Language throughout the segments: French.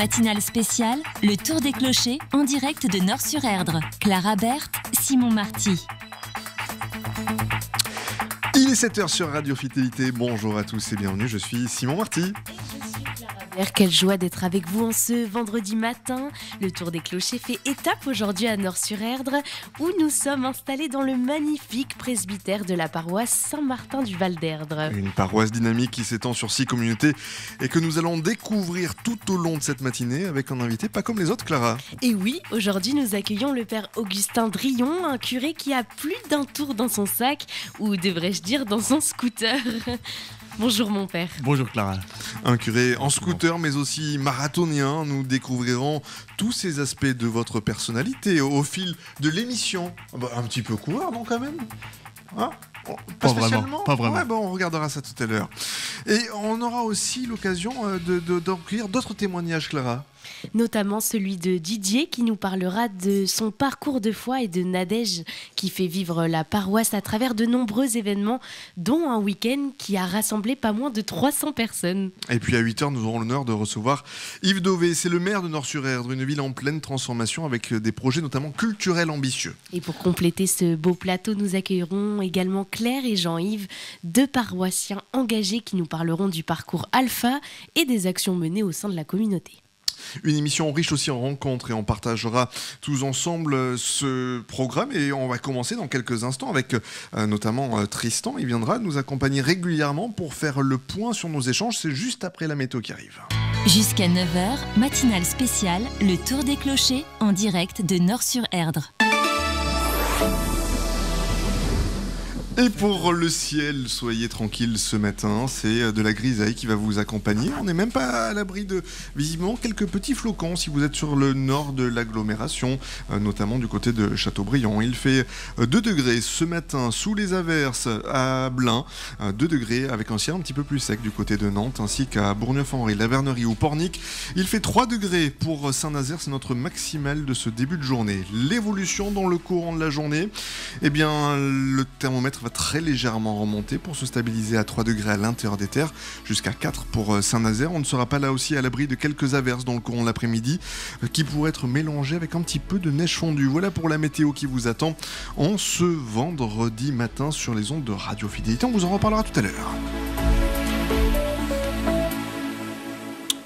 Matinale spéciale, le tour des clochers en direct de Nort-sur-Erdre. Clara Berthe, Simon Marty. Il est 7h sur Radio Fidélité. Bonjour à tous et bienvenue, je suis Simon Marty. Quelle joie d'être avec vous en ce vendredi matin. Le Tour des Clochers fait étape aujourd'hui à Nort-sur-Erdre où nous sommes installés dans le magnifique presbytère de la paroisse Saint-Martin du Val-d'Erdre. Une paroisse dynamique qui s'étend sur 6 communautés et que nous allons découvrir tout au long de cette matinée avec un invité pas comme les autres, Clara. Et oui, aujourd'hui nous accueillons le père Augustin Drillon, un curé qui a plus d'un tour dans son sac, ou devrais-je dire dans son scooter. Bonjour mon père. Bonjour Clara. Un curé en scooter mais aussi marathonien. Nous découvrirons tous ces aspects de votre personnalité au fil de l'émission. Un petit peu coureur, non quand même, hein? Pas vraiment. Ouais, on regardera ça tout à l'heure. Et on aura aussi l'occasion d'encueillir d'autres témoignages, Clara. Notamment celui de Didier qui nous parlera de son parcours de foi et de Nadège qui fait vivre la paroisse à travers de nombreux événements, dont un week-end qui a rassemblé pas moins de 300 personnes. Et puis à 8h, nous aurons l'honneur de recevoir Yves Dauvé. C'est le maire de Nort-sur-Erdre, une ville en pleine transformation avec des projets notamment culturels ambitieux. Et pour compléter ce beau plateau, nous accueillerons également Claire et Jean-Yves, deux paroissiens engagés qui nous parleront du parcours Alpha et des actions menées au sein de la communauté. Une émission riche aussi en rencontres et on partagera tous ensemble ce programme et on va commencer dans quelques instants avec notamment Tristan. Il viendra nous accompagner régulièrement pour faire le point sur nos échanges. C'est juste après la météo qui arrive. Jusqu'à 9h, matinale spéciale, le tour des clochers en direct de Nort-sur-Erdre. Et pour le ciel, soyez tranquilles ce matin, c'est de la grisaille qui va vous accompagner. On n'est même pas à l'abri de, visiblement, quelques petits flocons si vous êtes sur le nord de l'agglomération, notamment du côté de Châteaubriand. Il fait 2 degrés ce matin sous les averses à Blain, 2 degrés avec un ciel un petit peu plus sec du côté de Nantes, ainsi qu'à Bourgneuf-en-Brie, la Vernerie ou Pornic. Il fait 3 degrés pour Saint-Nazaire, c'est notre maximal de ce début de journée. L'évolution dans le courant de la journée, eh bien, le thermomètre va très légèrement remonter pour se stabiliser à 3 degrés à l'intérieur des terres, jusqu'à 4 pour Saint-Nazaire. On ne sera pas là aussi à l'abri de quelques averses dans le courant de l'après-midi qui pourraient être mélangées avec un petit peu de neige fondue. Voilà pour la météo qui vous attend en ce vendredi matin sur les ondes de Radio Fidélité. On vous en reparlera tout à l'heure.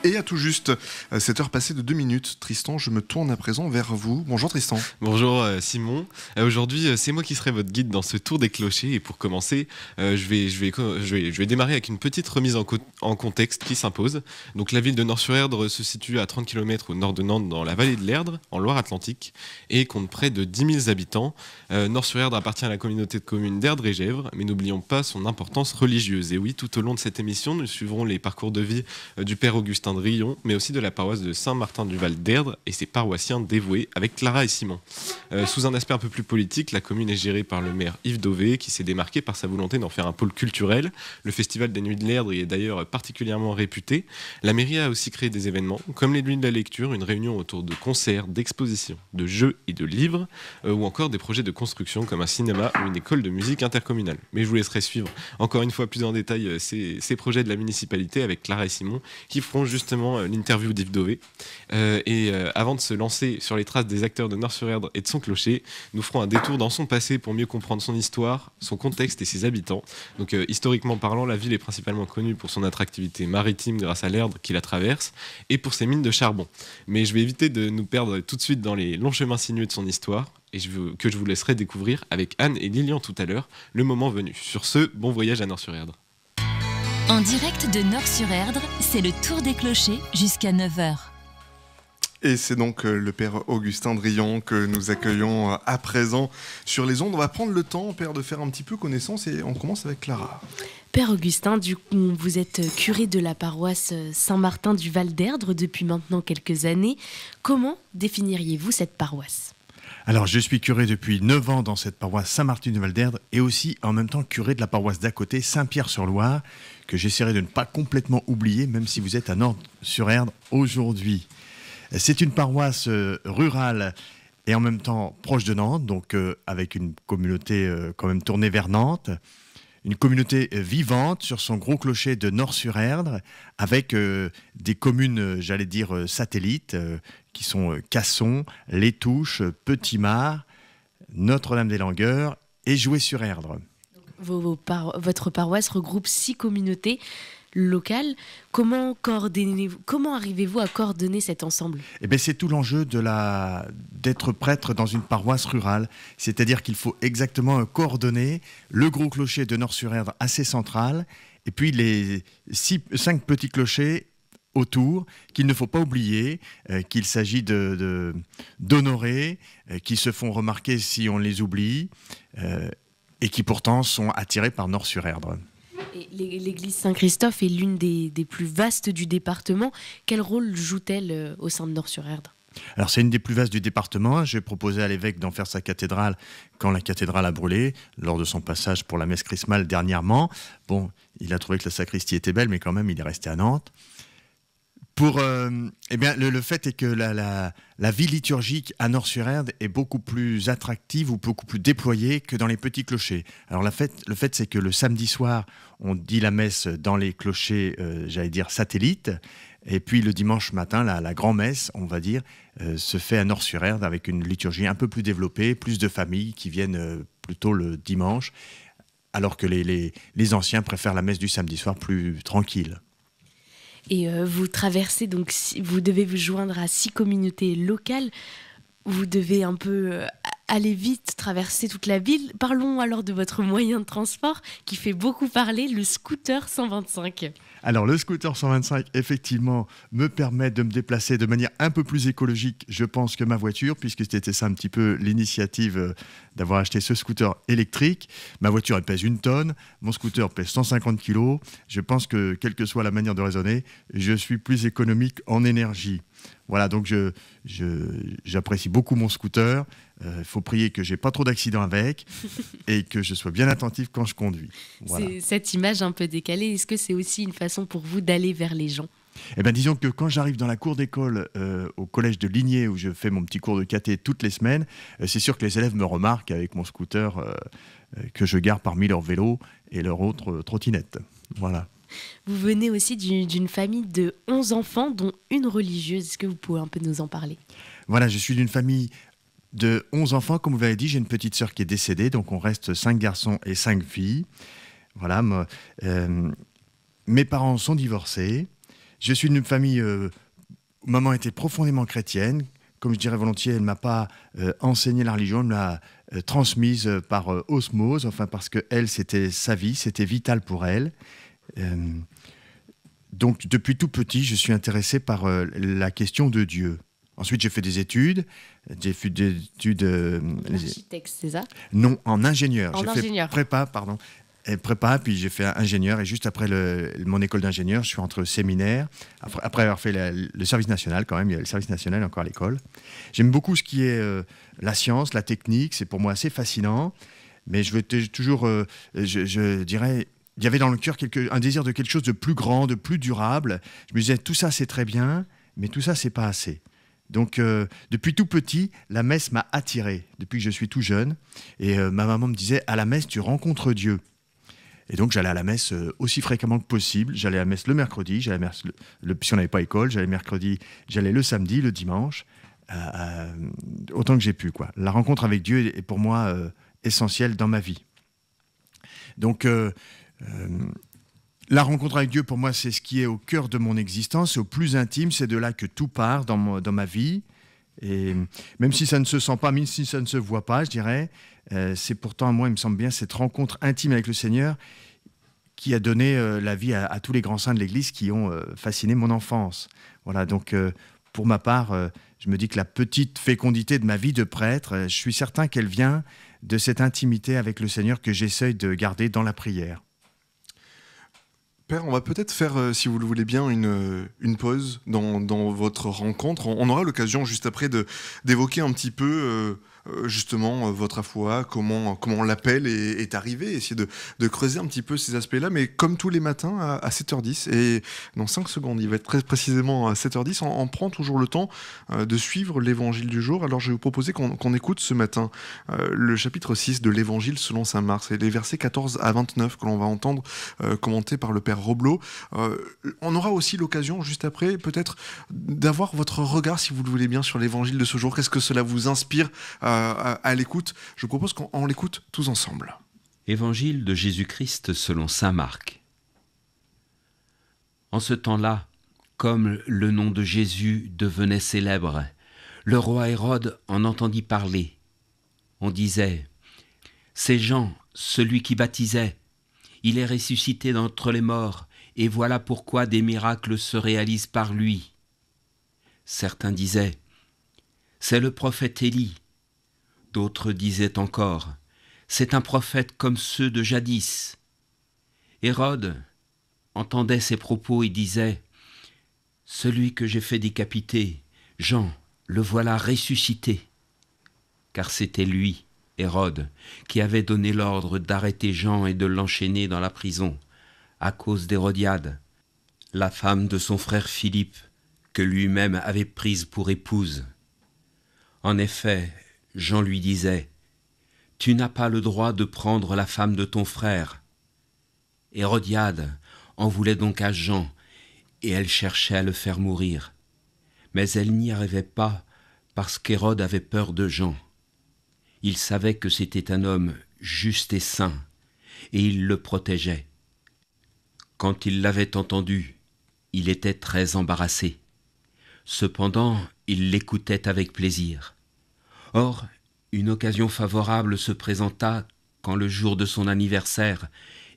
Et à tout juste 7 heures passées de 2 minutes, Tristan, je me tourne à présent vers vous. Bonjour Tristan. Bonjour Simon. Aujourd'hui, c'est moi qui serai votre guide dans ce tour des clochers. Et pour commencer, je vais démarrer avec une petite remise en contexte qui s'impose. Donc la ville de Nort-sur-Erdre se situe à 30 km au nord de Nantes, dans la vallée de l'Erdre, en Loire-Atlantique, et compte près de 10 000 habitants. Nort-sur-Erdre appartient à la communauté de communes d'Erdre et Gèvres, mais n'oublions pas son importance religieuse. Et oui, tout au long de cette émission, nous suivrons les parcours de vie du père Augustin Drillon, mais aussi de la paroisse de Saint-Martin du Val-d'Erdre et ses paroissiens dévoués avec Clara et Simon. Sous un aspect un peu plus politique, la commune est gérée par le maire Yves Dauvé qui s'est démarqué par sa volonté d'en faire un pôle culturel. Le festival des Nuits de l'Erdre y est d'ailleurs particulièrement réputé. La mairie a aussi créé des événements comme les Nuits de la Lecture, une réunion autour de concerts, d'expositions, de jeux et de livres, ou encore des projets de construction comme un cinéma ou une école de musique intercommunale. Mais je vous laisserai suivre encore une fois plus en détail ces projets de la municipalité avec Clara et Simon qui feront justement l'interview d'Yves Dauvé. Avant de se lancer sur les traces des acteurs de Nort-sur-Erdre et de son clocher, nous ferons un détour dans son passé pour mieux comprendre son histoire, son contexte et ses habitants. Donc historiquement parlant, la ville est principalement connue pour son attractivité maritime grâce à l'Erdre qui la traverse et pour ses mines de charbon. Mais je vais éviter de nous perdre tout de suite dans les longs chemins sinueux de son histoire et je vous laisserai découvrir avec Anne et Lilian tout à l'heure, le moment venu. Sur ce, bon voyage à Nort-sur-Erdre. En direct de Nort-sur-Erdre, c'est le tour des clochers jusqu'à 9h. Et c'est donc le père Augustin Drillon que nous accueillons à présent sur les ondes. On va prendre le temps, père, de faire un petit peu connaissance et on commence avec Clara. Père Augustin, du coup, vous êtes curé de la paroisse Saint-Martin du Val-d'Erdre depuis maintenant quelques années. Comment définiriez-vous cette paroisse ? Alors, je suis curé depuis 9 ans dans cette paroisse Saint-Martin du Val-d'Erdre et aussi en même temps curé de la paroisse d'à côté, Saint-Pierre-sur-Loire, que j'essaierai de ne pas complètement oublier, même si vous êtes à Nort-sur-Erdre aujourd'hui. C'est une paroisse rurale et en même temps proche de Nantes, donc avec une communauté quand même tournée vers Nantes. une communauté vivante sur son gros clocher de Nort-sur-Erdre, avec des communes, j'allais dire, satellites, qui sont Casson, Les Touches, Petit-Mare, Notre-Dame-des-Langueurs et Joué-sur-Erdre. Votre paroisse regroupe 6 communautés locales. Comment arrivez-vous à coordonner cet ensemble ? Eh bien, c'est tout l'enjeu d'être prêtre dans une paroisse rurale. C'est-à-dire qu'il faut exactement coordonner le gros clocher de Nort-sur-Erdre assez central, et puis les 5 petits clochers autour, qu'il ne faut pas oublier, qu'il s'agit d'honorer, qui se font remarquer si on les oublie, et qui pourtant sont attirés par Nort-sur-Erdre. Et l'église Saint-Christophe est l'une des plus vastes du département. Quel rôle joue-t-elle au sein de Nort-sur-Erdre ? Alors c'est une des plus vastes du département. J'ai proposé à l'évêque d'en faire sa cathédrale quand la cathédrale a brûlé, lors de son passage pour la messe chrismale dernièrement. Bon, il a trouvé que la sacristie était belle, mais quand même il est resté à Nantes. Le fait est que la vie liturgique à Nort-sur-Erdre est beaucoup plus attractive ou beaucoup plus déployée que dans les petits clochers. Alors le fait c'est que le samedi soir, on dit la messe dans les clochers, j'allais dire satellites, et puis le dimanche matin, la grand-messe, on va dire, se fait à Nort-sur-Erdre avec une liturgie un peu plus développée, plus de familles qui viennent plutôt le dimanche, alors que les anciens préfèrent la messe du samedi soir plus tranquille. Et vous traversez, donc vous devez vous joindre à 6 communautés locales. Vous devez un peu aller vite, traverser toute la ville. Parlons alors de votre moyen de transport qui fait beaucoup parler, le scooter 125. Alors le scooter 125, effectivement, me permet de me déplacer de manière un peu plus écologique, je pense, que ma voiture, puisque c'était ça un petit peu l'initiative d'avoir acheté ce scooter électrique. Ma voiture, elle pèse 1 tonne, mon scooter pèse 150 kilos. Je pense que, quelle que soit la manière de raisonner, je suis plus économique en énergie. Voilà, donc j'apprécie beaucoup mon scooter. Il faut prier que j'ai pas trop d'accidents avec et que je sois bien attentif quand je conduis. Voilà. C'est cette image un peu décalée, est-ce que c'est aussi une façon pour vous d'aller vers les gens ? Eh bien, disons que quand j'arrive dans la cour d'école au collège de Ligné, où je fais mon petit cours de caté toutes les semaines, c'est sûr que les élèves me remarquent avec mon scooter que je gare parmi leurs vélos et leurs autres trottinettes. Voilà. Vous venez aussi d'une famille de 11 enfants, dont une religieuse. Est-ce que vous pouvez un peu nous en parler ? Voilà, je suis d'une famille de 11 enfants. Comme vous l'avez dit, j'ai une petite sœur qui est décédée, donc on reste 5 garçons et 5 filles. Voilà, mes parents sont divorcés. Je suis d'une famille où maman était profondément chrétienne. Comme je dirais volontiers, elle ne m'a pas enseigné la religion, elle me l'a transmise par osmose, enfin parce que elle, c'était sa vie, c'était vital pour elle. Donc depuis tout petit, je suis intéressé par la question de Dieu. Ensuite, j'ai fait des études. J'ai fait des études... Architecte, c'est ça ? Non, en ingénieur. Ingénieur. Fait prépa, puis j'ai fait ingénieur. Et juste après mon école d'ingénieur, je suis rentré au séminaire. Après avoir fait le service national, quand même, il y a le service national encore à l'école. J'aime beaucoup ce qui est la science, la technique. C'est pour moi assez fascinant. Mais je veux toujours, je dirais... Il y avait dans le cœur un désir de quelque chose de plus grand, de plus durable. Je me disais, tout ça, c'est très bien, mais tout ça, c'est pas assez. Donc, depuis tout petit, la messe m'a attiré, depuis que je suis tout jeune. Et ma maman me disait, à la messe, tu rencontres Dieu. Et donc, j'allais à la messe aussi fréquemment que possible. J'allais à la messe le mercredi, j'allais à la messe si on n'avait pas école, j'allais le mercredi, j'allais le samedi, le dimanche, autant que j'ai pu, quoi. La rencontre avec Dieu est pour moi essentielle dans ma vie. Donc, la rencontre avec Dieu, pour moi, c'est ce qui est au cœur de mon existence, c'est au plus intime, c'est de là que tout part dans ma vie. Et même si ça ne se sent pas, même si ça ne se voit pas, je dirais, c'est pourtant, moi, il me semble bien, cette rencontre intime avec le Seigneur qui a donné la vie à tous les grands saints de l'Église qui ont fasciné mon enfance. Voilà, donc pour ma part, je me dis que la petite fécondité de ma vie de prêtre, je suis certain qu'elle vient de cette intimité avec le Seigneur que j'essaye de garder dans la prière. Père, on va peut-être faire, si vous le voulez bien, une pause dans votre rencontre. On aura l'occasion juste après d'évoquer un petit peu justement votre foi, comment l'appel est arrivé, essayer de creuser un petit peu ces aspects-là, mais comme tous les matins à 7h10, et dans 5 secondes, il va être très précisément à 7h10, on prend toujours le temps de suivre l'évangile du jour. Alors je vais vous proposer qu'on écoute ce matin le chapitre 6 de l'évangile selon saint Marc, c'est les versets 14 à 29 que l'on va entendre commentés par le père Roblot. On aura aussi l'occasion, juste après, peut-être d'avoir votre regard, si vous le voulez bien, sur l'évangile de ce jour. Qu'est-ce que cela vous inspire à l'écoute? Je propose qu'on l'écoute tous ensemble. Évangile de Jésus-Christ selon saint Marc. En ce temps-là, comme le nom de Jésus devenait célèbre, le roi Hérode en entendit parler. On disait « C'est Jean, celui qui baptisait. Il est ressuscité d'entre les morts, et voilà pourquoi des miracles se réalisent par lui. » Certains disaient « C'est le prophète Élie. » D'autres disaient encore « C'est un prophète comme ceux de jadis. » Hérode entendait ces propos et disait « Celui que j'ai fait décapiter, Jean, le voilà ressuscité. » Car c'était lui, Hérode, qui avait donné l'ordre d'arrêter Jean et de l'enchaîner dans la prison, à cause d'Hérodiade, la femme de son frère Philippe, que lui-même avait prise pour épouse. En effet, Jean lui disait « Tu n'as pas le droit de prendre la femme de ton frère. » Hérodiade en voulait donc à Jean, et elle cherchait à le faire mourir. Mais elle n'y arrivait pas, parce qu'Hérode avait peur de Jean. Il savait que c'était un homme juste et saint, et il le protégeait. Quand il l'avait entendu, il était très embarrassé. Cependant, il l'écoutait avec plaisir. Or, une occasion favorable se présenta quand, le jour de son anniversaire,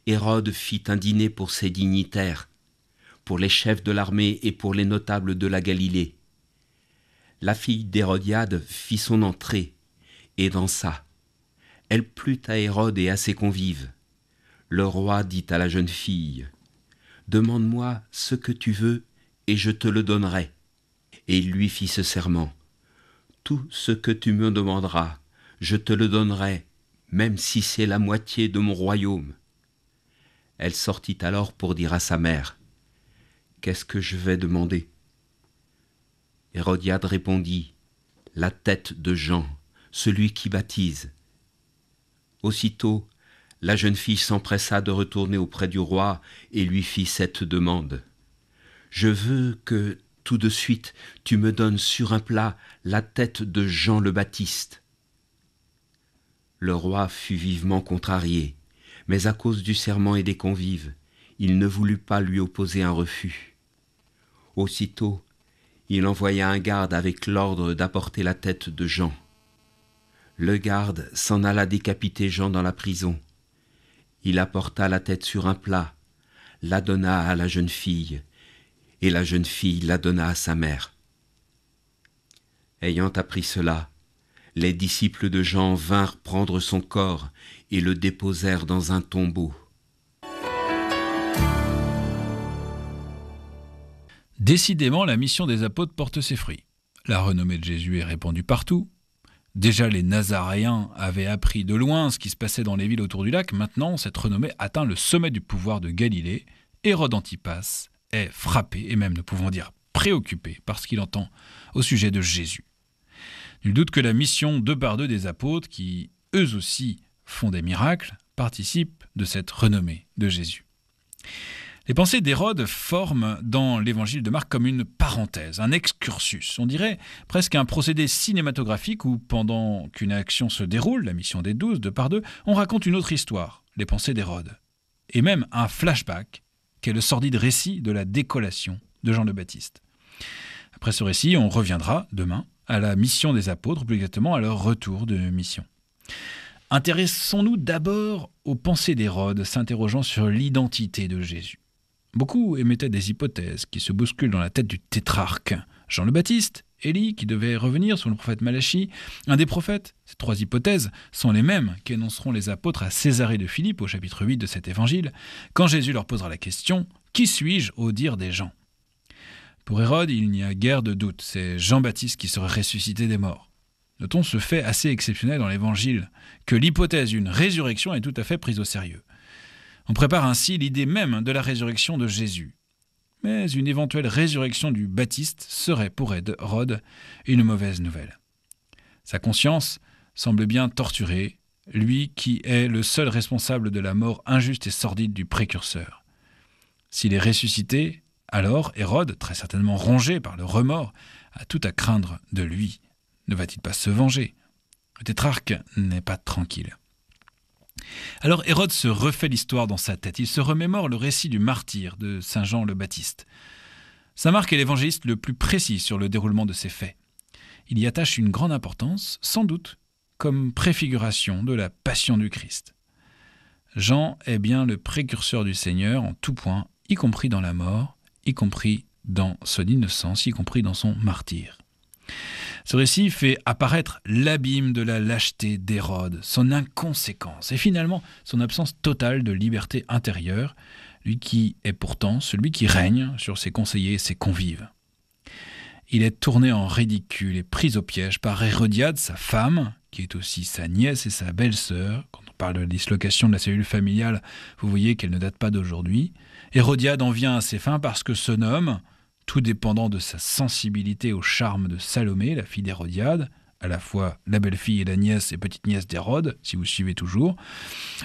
Hérode fit un dîner pour ses dignitaires, pour les chefs de l'armée et pour les notables de la Galilée. La fille d'Hérodiade fit son entrée et dansa. Elle plut à Hérode et à ses convives. Le roi dit à la jeune fille « Demande-moi ce que tu veux et je te le donnerai. » Et il lui fit ce serment « Tout ce que tu me demanderas, je te le donnerai, même si c'est la moitié de mon royaume. » Elle sortit alors pour dire à sa mère « Qu'est-ce que je vais demander ?» Hérodiade répondit « La tête de Jean, celui qui baptise. » Aussitôt, la jeune fille s'empressa de retourner auprès du roi et lui fit cette demande. « Je veux que, tout de suite, tu me donnes sur un plat la tête de Jean le Baptiste. » Le roi fut vivement contrarié, mais à cause du serment et des convives, il ne voulut pas lui opposer un refus. Aussitôt, il envoya un garde avec l'ordre d'apporter la tête de Jean. Le garde s'en alla décapiter Jean dans la prison. Il apporta la tête sur un plat, la donna à la jeune fille, et la jeune fille la donna à sa mère. Ayant appris cela, les disciples de Jean vinrent prendre son corps et le déposèrent dans un tombeau. Décidément, la mission des apôtres porte ses fruits. La renommée de Jésus est répandue partout. Déjà, les Nazaréens avaient appris de loin ce qui se passait dans les villes autour du lac. Maintenant, cette renommée atteint le sommet du pouvoir de Galilée. Hérode Antipas est frappé, et même, nous pouvons dire, préoccupé par ce qu'il entend au sujet de Jésus. Nul doute que la mission 2 par 2 des apôtres, qui eux aussi font des miracles, participent de cette renommée de Jésus. Les pensées d'Hérode forment dans l'évangile de Marc comme une parenthèse, un excursus. On dirait presque un procédé cinématographique où, pendant qu'une action se déroule, la mission des 12, 2 par 2, on raconte une autre histoire, les pensées d'Hérode. Et même un flashback, qui est le sordide récit de la décollation de Jean le Baptiste. Après ce récit, on reviendra demain à la mission des apôtres, plus exactement à leur retour de mission. Intéressons-nous d'abord aux pensées d'Hérode, s'interrogeant sur l'identité de Jésus. Beaucoup émettaient des hypothèses qui se bousculent dans la tête du tétrarque. Jean le Baptiste, Élie qui devait revenir sur le prophète Malachie, un des prophètes. Ces 3 hypothèses sont les mêmes qu'énonceront les apôtres à Césarée de Philippe au chapitre 8 de cet évangile, quand Jésus leur posera la question « Qui suis-je au dire des gens ?» Pour Hérode, il n'y a guère de doute, c'est Jean-Baptiste qui serait ressuscité des morts. Notons ce fait assez exceptionnel dans l'Évangile, que l'hypothèse d'une résurrection est tout à fait prise au sérieux. On prépare ainsi l'idée même de la résurrection de Jésus. Mais une éventuelle résurrection du Baptiste serait pour Hérode une mauvaise nouvelle. Sa conscience semble bien torturée, lui qui est le seul responsable de la mort injuste et sordide du précurseur. S'il est ressuscité, alors Hérode, très certainement rongé par le remords, a tout à craindre de lui. Ne va-t-il pas se venger? Le tétrarque n'est pas tranquille. Alors Hérode se refait l'histoire dans sa tête. Il se remémore le récit du martyre de Saint Jean le Baptiste. Saint Marc est l'évangéliste le plus précis sur le déroulement de ces faits. Il y attache une grande importance, sans doute, comme préfiguration de la passion du Christ. Jean est bien le précurseur du Seigneur en tout point, y compris dans la mort, y compris dans son innocence, y compris dans son martyre. Ce récit fait apparaître l'abîme de la lâcheté d'Hérode, son inconséquence et finalement son absence totale de liberté intérieure, lui qui est pourtant celui qui règne sur ses conseillers et ses convives. Il est tourné en ridicule et pris au piège par Hérodiade, sa femme, qui est aussi sa nièce et sa belle-sœur. Quand on parle de la dislocation de la cellule familiale, vous voyez qu'elle ne date pas d'aujourd'hui. Hérodiade en vient à ses fins parce que ce homme, tout dépendant de sa sensibilité au charme de Salomé, la fille d'Hérodiade, à la fois la belle-fille et la nièce et petite-nièce d'Hérode, si vous suivez toujours,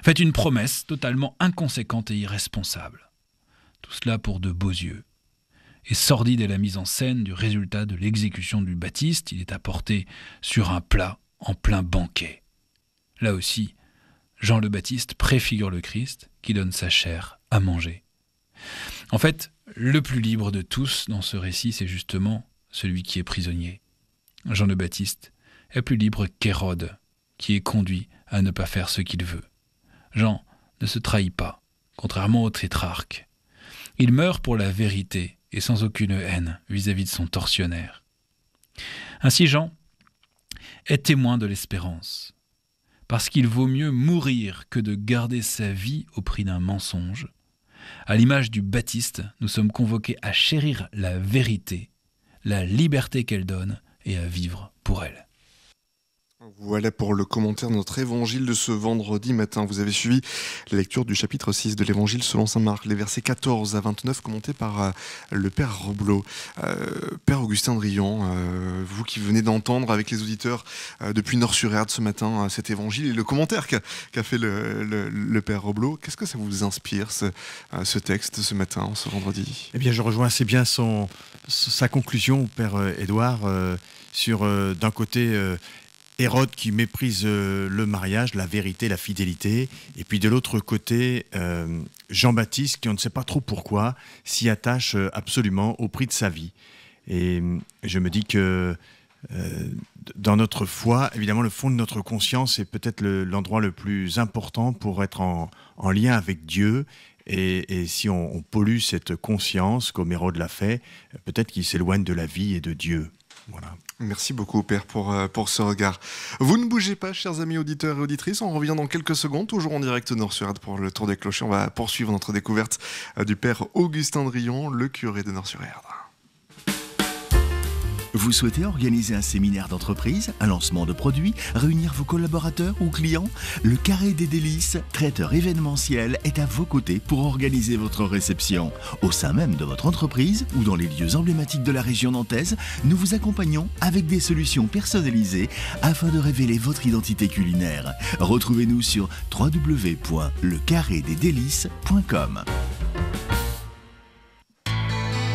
fait une promesse totalement inconséquente et irresponsable. Tout cela pour de beaux yeux. Et sordide est la mise en scène du résultat de l'exécution du Baptiste. Il est apporté sur un plat en plein banquet. Là aussi, Jean le Baptiste préfigure le Christ qui donne sa chair à manger. En fait, le plus libre de tous dans ce récit, c'est justement celui qui est prisonnier. Jean le Baptiste est plus libre qu'Hérode, qui est conduit à ne pas faire ce qu'il veut. Jean ne se trahit pas, contrairement au tétrarque. Il meurt pour la vérité et sans aucune haine vis-à-vis de son tortionnaire. Ainsi Jean est témoin de l'espérance, parce qu'il vaut mieux mourir que de garder sa vie au prix d'un mensonge. À l'image du Baptiste, nous sommes convoqués à chérir la vérité, la liberté qu'elle donne et à vivre pour elle. Voilà pour le commentaire de notre évangile de ce vendredi matin. Vous avez suivi la lecture du chapitre 6 de l'évangile selon saint Marc, les versets 14 à 29 commentés par le Père Roblot. Père Augustin de Riant, vous qui venez d'entendre avec les auditeurs depuis Nord-sur-Erdre ce matin cet évangile et le commentaire qu'a fait le Père Roblot, qu'est-ce que ça vous inspire ce texte ce matin, ce vendredi? Eh bien, je rejoins assez bien sa conclusion, Père Édouard, sur d'un côté Hérode qui méprise le mariage, la vérité, la fidélité, et puis de l'autre côté, Jean-Baptiste qui, on ne sait pas trop pourquoi, s'y attache absolument au prix de sa vie. Et je me dis que dans notre foi, évidemment, le fond de notre conscience est peut-être l'endroit le plus important pour être en lien avec Dieu. Et si on pollue cette conscience, comme Hérode l'a fait, peut-être qu'il s'éloigne de la vie et de Dieu. Voilà. Merci beaucoup, Père, pour ce regard. Vous ne bougez pas, chers amis auditeurs et auditrices. On revient dans quelques secondes, toujours en direct Nord-sur-Erdre pour le Tour des Clochers. On va poursuivre notre découverte du Père Augustin de Riant, le curé de Nord-sur-Erdre. Vous souhaitez organiser un séminaire d'entreprise, un lancement de produits, réunir vos collaborateurs ou clients? Le Carré des Délices, traiteur événementiel, est à vos côtés pour organiser votre réception. Au sein même de votre entreprise ou dans les lieux emblématiques de la région nantaise, nous vous accompagnons avec des solutions personnalisées afin de révéler votre identité culinaire. Retrouvez-nous sur www.lecarrédesdélices.com.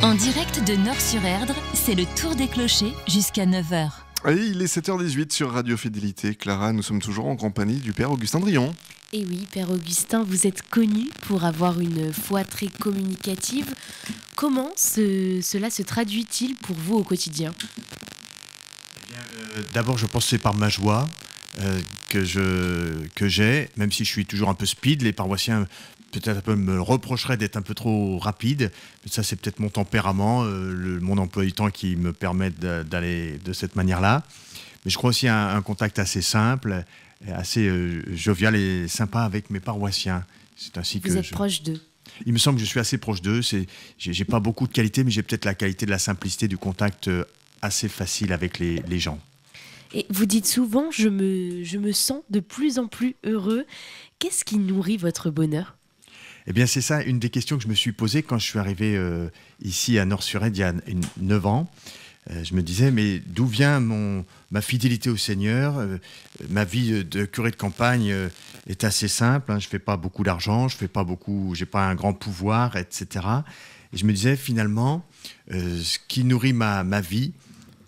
En direct de Nord-sur-Erdre, c'est le Tour des Clochers jusqu'à 9h. Et il est 7h18 sur Radio Fidélité. Clara, nous sommes toujours en compagnie du Père Augustin de Riant. Et oui, Père Augustin, vous êtes connu pour avoir une foi très communicative. Comment cela se traduit-il pour vous au quotidien? D'abord, je pense que c'est par ma joie que j'ai, même si je suis toujours un peu speed. Les paroissiens peut-être un peu me reprocheraient d'être un peu trop rapide. Mais ça, c'est peut-être mon tempérament, mon emploi du temps qui me permet d'aller de cette manière-là. Mais je crois aussi à un contact assez simple, assez jovial et sympa avec mes paroissiens. C'est ainsi que vous êtes proche d'eux. Il me semble que je suis assez proche d'eux. J'ai pas beaucoup de qualité, mais j'ai peut-être la qualité de la simplicité, du contact assez facile avec les gens. Et vous dites souvent, je me sens de plus en plus heureux. Qu'est-ce qui nourrit votre bonheur ? Eh bien, c'est ça, une des questions que je me suis posée quand je suis arrivé ici à Nord-sur-Aide il y a 9 ans. Je me disais, mais d'où vient ma fidélité au Seigneur ? Ma vie de curé de campagne est assez simple. Je ne fais pas beaucoup d'argent, j'ai pas un grand pouvoir, etc. Et je me disais, finalement, ce qui nourrit ma vie,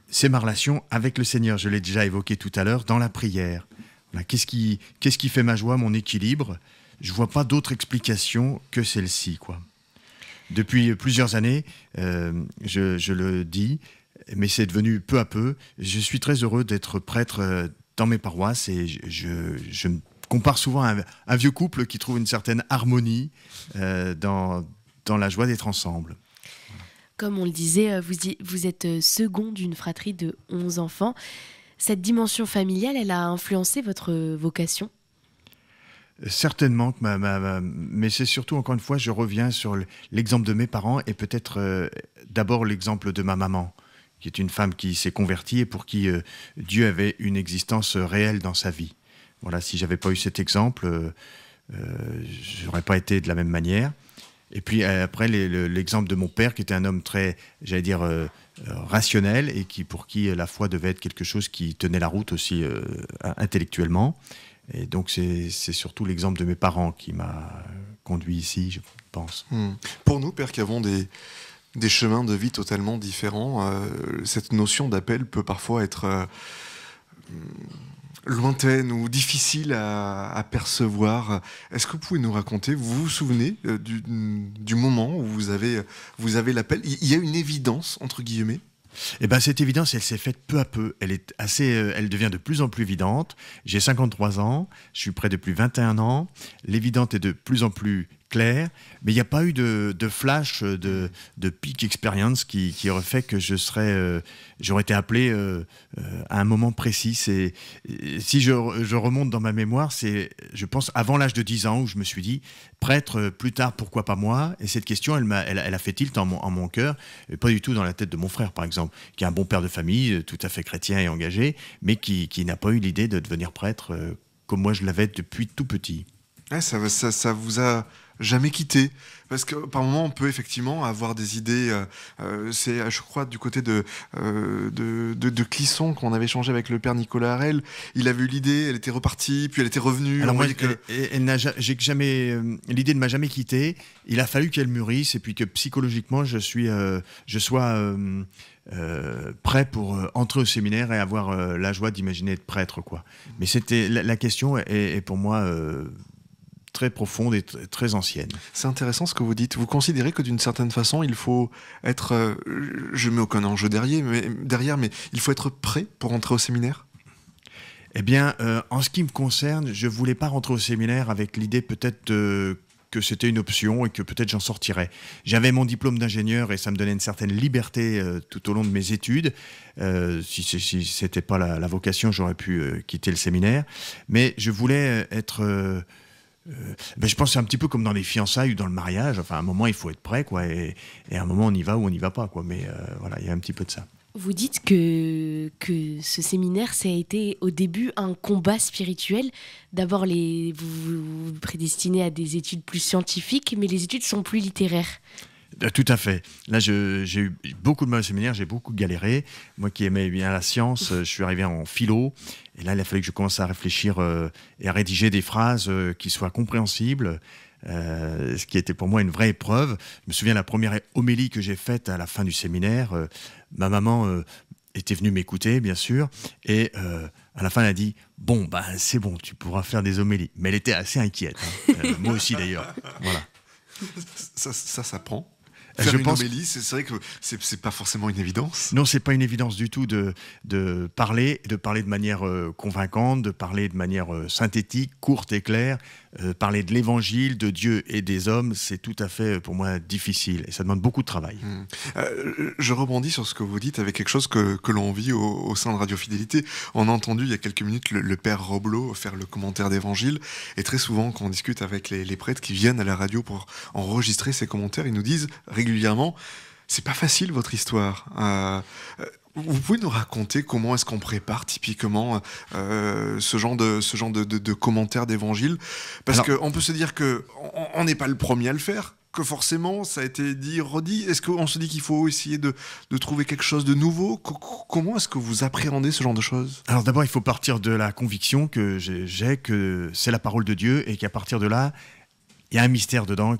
c'est ma relation avec le Seigneur. Je l'ai déjà évoqué tout à l'heure, dans la prière. Voilà, qu'est-ce qui fait ma joie, mon équilibre ? Je ne vois pas d'autre explication que celle-ci, quoi. Depuis plusieurs années, je le dis, mais c'est devenu peu à peu. Je suis très heureux d'être prêtre dans mes paroisses et je me compare souvent à un vieux couple qui trouve une certaine harmonie dans la joie d'être ensemble. Comme on le disait, vous êtes second d'une fratrie de 11 enfants. Cette dimension familiale, elle a influencé votre vocation ? Certainement, mais c'est surtout, encore une fois, je reviens sur l'exemple de mes parents et peut-être d'abord l'exemple de ma maman, qui est une femme qui s'est convertie et pour qui Dieu avait une existence réelle dans sa vie. Voilà, si j'avais pas eu cet exemple, j'aurais pas été de la même manière. Et puis après, l'exemple de mon père, qui était un homme très, j'allais dire, rationnel et pour qui la foi devait être quelque chose qui tenait la route aussi intellectuellement. Et donc c'est surtout l'exemple de mes parents qui m'a conduit ici, je pense. Pour nous, pères, qui avons des chemins de vie totalement différents, cette notion d'appel peut parfois être lointaine ou difficile à percevoir. Est-ce que vous pouvez nous raconter, vous vous souvenez du moment où vous avez l'appel ? Il y a une évidence, entre guillemets ? Eh ben, cette évidence, elle s'est faite peu à peu. Elle devient de plus en plus évidente. J'ai 53 ans, je suis près depuis 21 ans. L'évidente est de plus en plus claire, mais il n'y a pas eu de flash, de peak experience qui aurait fait que j'aurais été appelé à un moment précis. Si je remonte dans ma mémoire, c'est, je pense, avant l'âge de 10 ans où je me suis dit, prêtre, plus tard, pourquoi pas moi ? Et cette question, elle a fait tilt en mon cœur, et pas du tout dans la tête de mon frère, par exemple, qui est un bon père de famille, tout à fait chrétien et engagé, mais qui n'a pas eu l'idée de devenir prêtre comme moi je l'avais depuis tout petit. Ouais, ça vous a jamais quitté, parce que par moment on peut effectivement avoir des idées. C'est, je crois, du côté de Clisson qu'on avait échangé avec le père Nicolas Harel. Il avait eu l'idée, elle était repartie, puis elle était revenue. Alors moi, l'idée ne m'a jamais quitté. Il a fallu qu'elle mûrisse et puis que psychologiquement je sois prêt pour entrer au séminaire et avoir la joie d'imaginer être prêtre, quoi. Mais c'était la question est pour moi très profonde et très ancienne. C'est intéressant ce que vous dites. Vous considérez que d'une certaine façon, il faut être... je mets aucun enjeu derrière, mais il faut être prêt pour entrer au séminaire ? Eh bien, en ce qui me concerne, je ne voulais pas rentrer au séminaire avec l'idée peut-être que c'était une option et que peut-être j'en sortirais. J'avais mon diplôme d'ingénieur et ça me donnait une certaine liberté tout au long de mes études. Si ce n'était pas la vocation, j'aurais pu quitter le séminaire. Mais je voulais être... je pense que c'est un petit peu comme dans les fiançailles ou dans le mariage. Enfin, à un moment, il faut être prêt, quoi, et à un moment, on y va ou on n'y va pas, quoi. Mais voilà, il y a un petit peu de ça. Vous dites que ce séminaire, ça a été au début un combat spirituel. D'abord, vous vous prédestinez à des études plus scientifiques, mais les études sont plus littéraires. Tout à fait. Là, j'ai eu beaucoup de mal au séminaire, j'ai beaucoup galéré. Moi qui aimais bien la science, je suis arrivé en philo. Et là, il a fallu que je commence à réfléchir et à rédiger des phrases qui soient compréhensibles, ce qui était pour moi une vraie épreuve. Je me souviens de la première homélie que j'ai faite à la fin du séminaire. Ma maman était venue m'écouter, bien sûr, et à la fin, elle a dit « Bon, c'est bon, tu pourras faire des homélies ». Mais elle était assez inquiète. Moi aussi, d'ailleurs. Voilà. Ça prend. Faire une homélie, c'est vrai que c'est pas forcément une évidence. Non, c'est pas une évidence du tout de parler de manière convaincante, de parler de manière synthétique, courte et claire. Parler de l'évangile, de Dieu et des hommes, c'est tout à fait pour moi difficile et ça demande beaucoup de travail. Je rebondis sur ce que vous dites avec quelque chose que l'on vit au sein de Radio Fidélité. On a entendu il y a quelques minutes le père Roblot faire le commentaire d'évangile, et très souvent quand on discute avec les prêtres qui viennent à la radio pour enregistrer ces commentaires, ils nous disent régulièrement: C'est pas facile votre histoire. Vous pouvez nous raconter comment est-ce qu'on prépare typiquement ce genre de commentaires d'évangile? Parce qu'on peut se dire qu'on n'est pas le premier à le faire, que forcément ça a été dit, redit. Est-ce qu'on se dit qu'il faut essayer de trouver quelque chose de nouveau? Comment est-ce que vous appréhendez ce genre de choses? Alors d'abord, il faut partir de la conviction que j'ai que c'est la parole de Dieu et qu'à partir de là, il y a un mystère dedans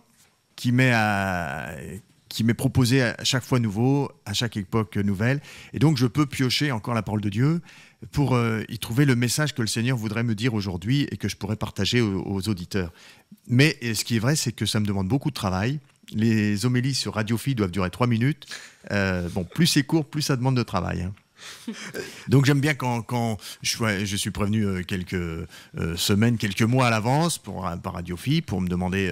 qui m'est proposé à chaque fois nouveau, à chaque époque nouvelle. Et donc, je peux piocher encore la parole de Dieu pour y trouver le message que le Seigneur voudrait me dire aujourd'hui et que je pourrais partager aux auditeurs. Mais ce qui est vrai, c'est que ça me demande beaucoup de travail. Les homélies sur Radio-Phi doivent durer 3 minutes. Plus c'est court, plus ça demande de travail. Donc j'aime bien quand je suis prévenu quelques semaines, quelques mois à l'avance par Radio-Phi pour me demander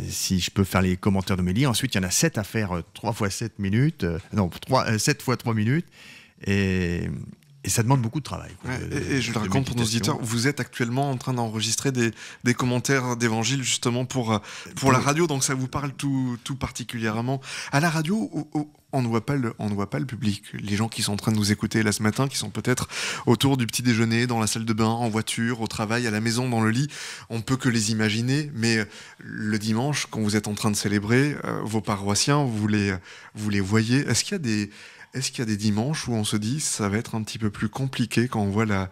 si je peux faire les commentaires d'homélie. Ensuite, il y en a 7 à faire 3 fois 7 minutes. 7 fois 3 minutes. Et ça demande beaucoup de travail. Et je le raconte pour nos auditeurs, vous êtes actuellement en train d'enregistrer des commentaires d'évangile justement pour la radio, donc ça vous parle tout particulièrement. À la radio, on ne voit pas le public. Les gens qui sont en train de nous écouter là ce matin, qui sont peut-être autour du petit déjeuner, dans la salle de bain, en voiture, au travail, à la maison, dans le lit, on ne peut que les imaginer. Mais le dimanche, quand vous êtes en train de célébrer, vos paroissiens, vous les voyez. Est-ce qu'il y a des dimanches où on se dit ça va être un petit peu plus compliqué quand on voit la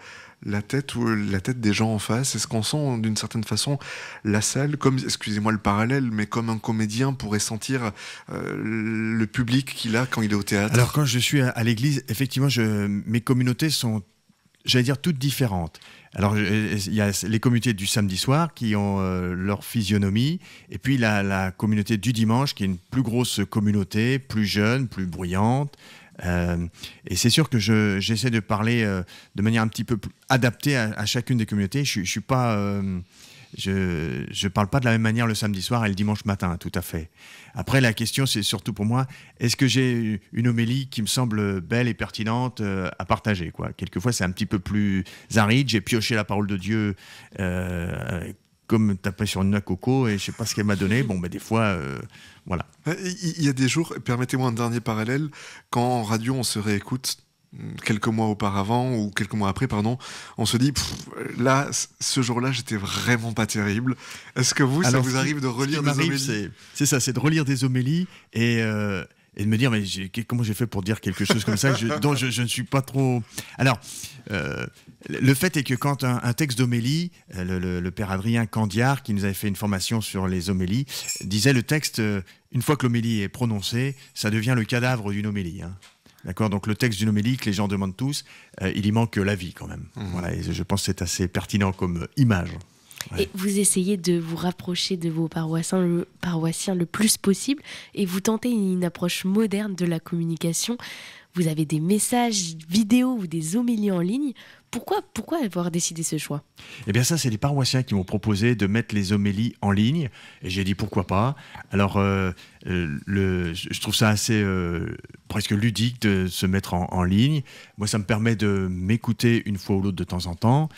tête des gens en face? Est-ce qu'on sent d'une certaine façon la salle, comme, excusez-moi le parallèle, mais comme un comédien pourrait sentir le public qu'il a quand il est au théâtre? Alors quand je suis à l'église, effectivement, mes communautés sont, j'allais dire, toutes différentes. Alors il y a les communautés du samedi soir qui ont leur physionomie, et puis la communauté du dimanche qui est une plus grosse communauté, plus jeune, plus bruyante. Et c'est sûr que j'essaie de parler de manière un petit peu plus adaptée à chacune des communautés. Je parle pas de la même manière le samedi soir et le dimanche matin, tout à fait. Après, la question, c'est surtout pour moi, est-ce que j'ai une homélie qui me semble belle et pertinente à partager, quoi. Quelquefois, c'est un petit peu plus aride. J'ai pioché la parole de Dieu comme taper sur une noix coco et je sais pas ce qu'elle m'a donné. Des fois, voilà. Il y a des jours, permettez-moi un dernier parallèle, quand en radio on se réécoute quelques mois auparavant ou quelques mois après, pardon, on se dit là, ce jour-là, j'étais vraiment pas terrible. Est-ce que ça vous arrive de relire des homélies? C'est ça, c'est de relire des homélies et de me dire mais comment j'ai fait pour dire quelque chose comme ça dont je ne suis pas trop. Alors le fait est que quand un texte d'homélie, le père Adrien Candiard, qui nous avait fait une formation sur les homélies, disait le texte, une fois que l'homélie est prononcée, ça devient le cadavre d'une homélie. D'accord, donc le texte d'une homélie que les gens demandent tous, il y manque la vie quand même. Voilà, et je pense que c'est assez pertinent comme image. Ouais. Et vous essayez de vous rapprocher de vos paroissiens le plus possible et vous tentez une approche moderne de la communication. Vous avez des messages vidéo ou des homélies en ligne. Pourquoi avoir décidé ce choix? Eh bien ça, c'est les paroissiens qui m'ont proposé de mettre les homélies en ligne. Et j'ai dit pourquoi pas. Alors, je trouve ça assez presque ludique de se mettre en ligne. Moi, ça me permet de m'écouter une fois ou l'autre de temps en temps,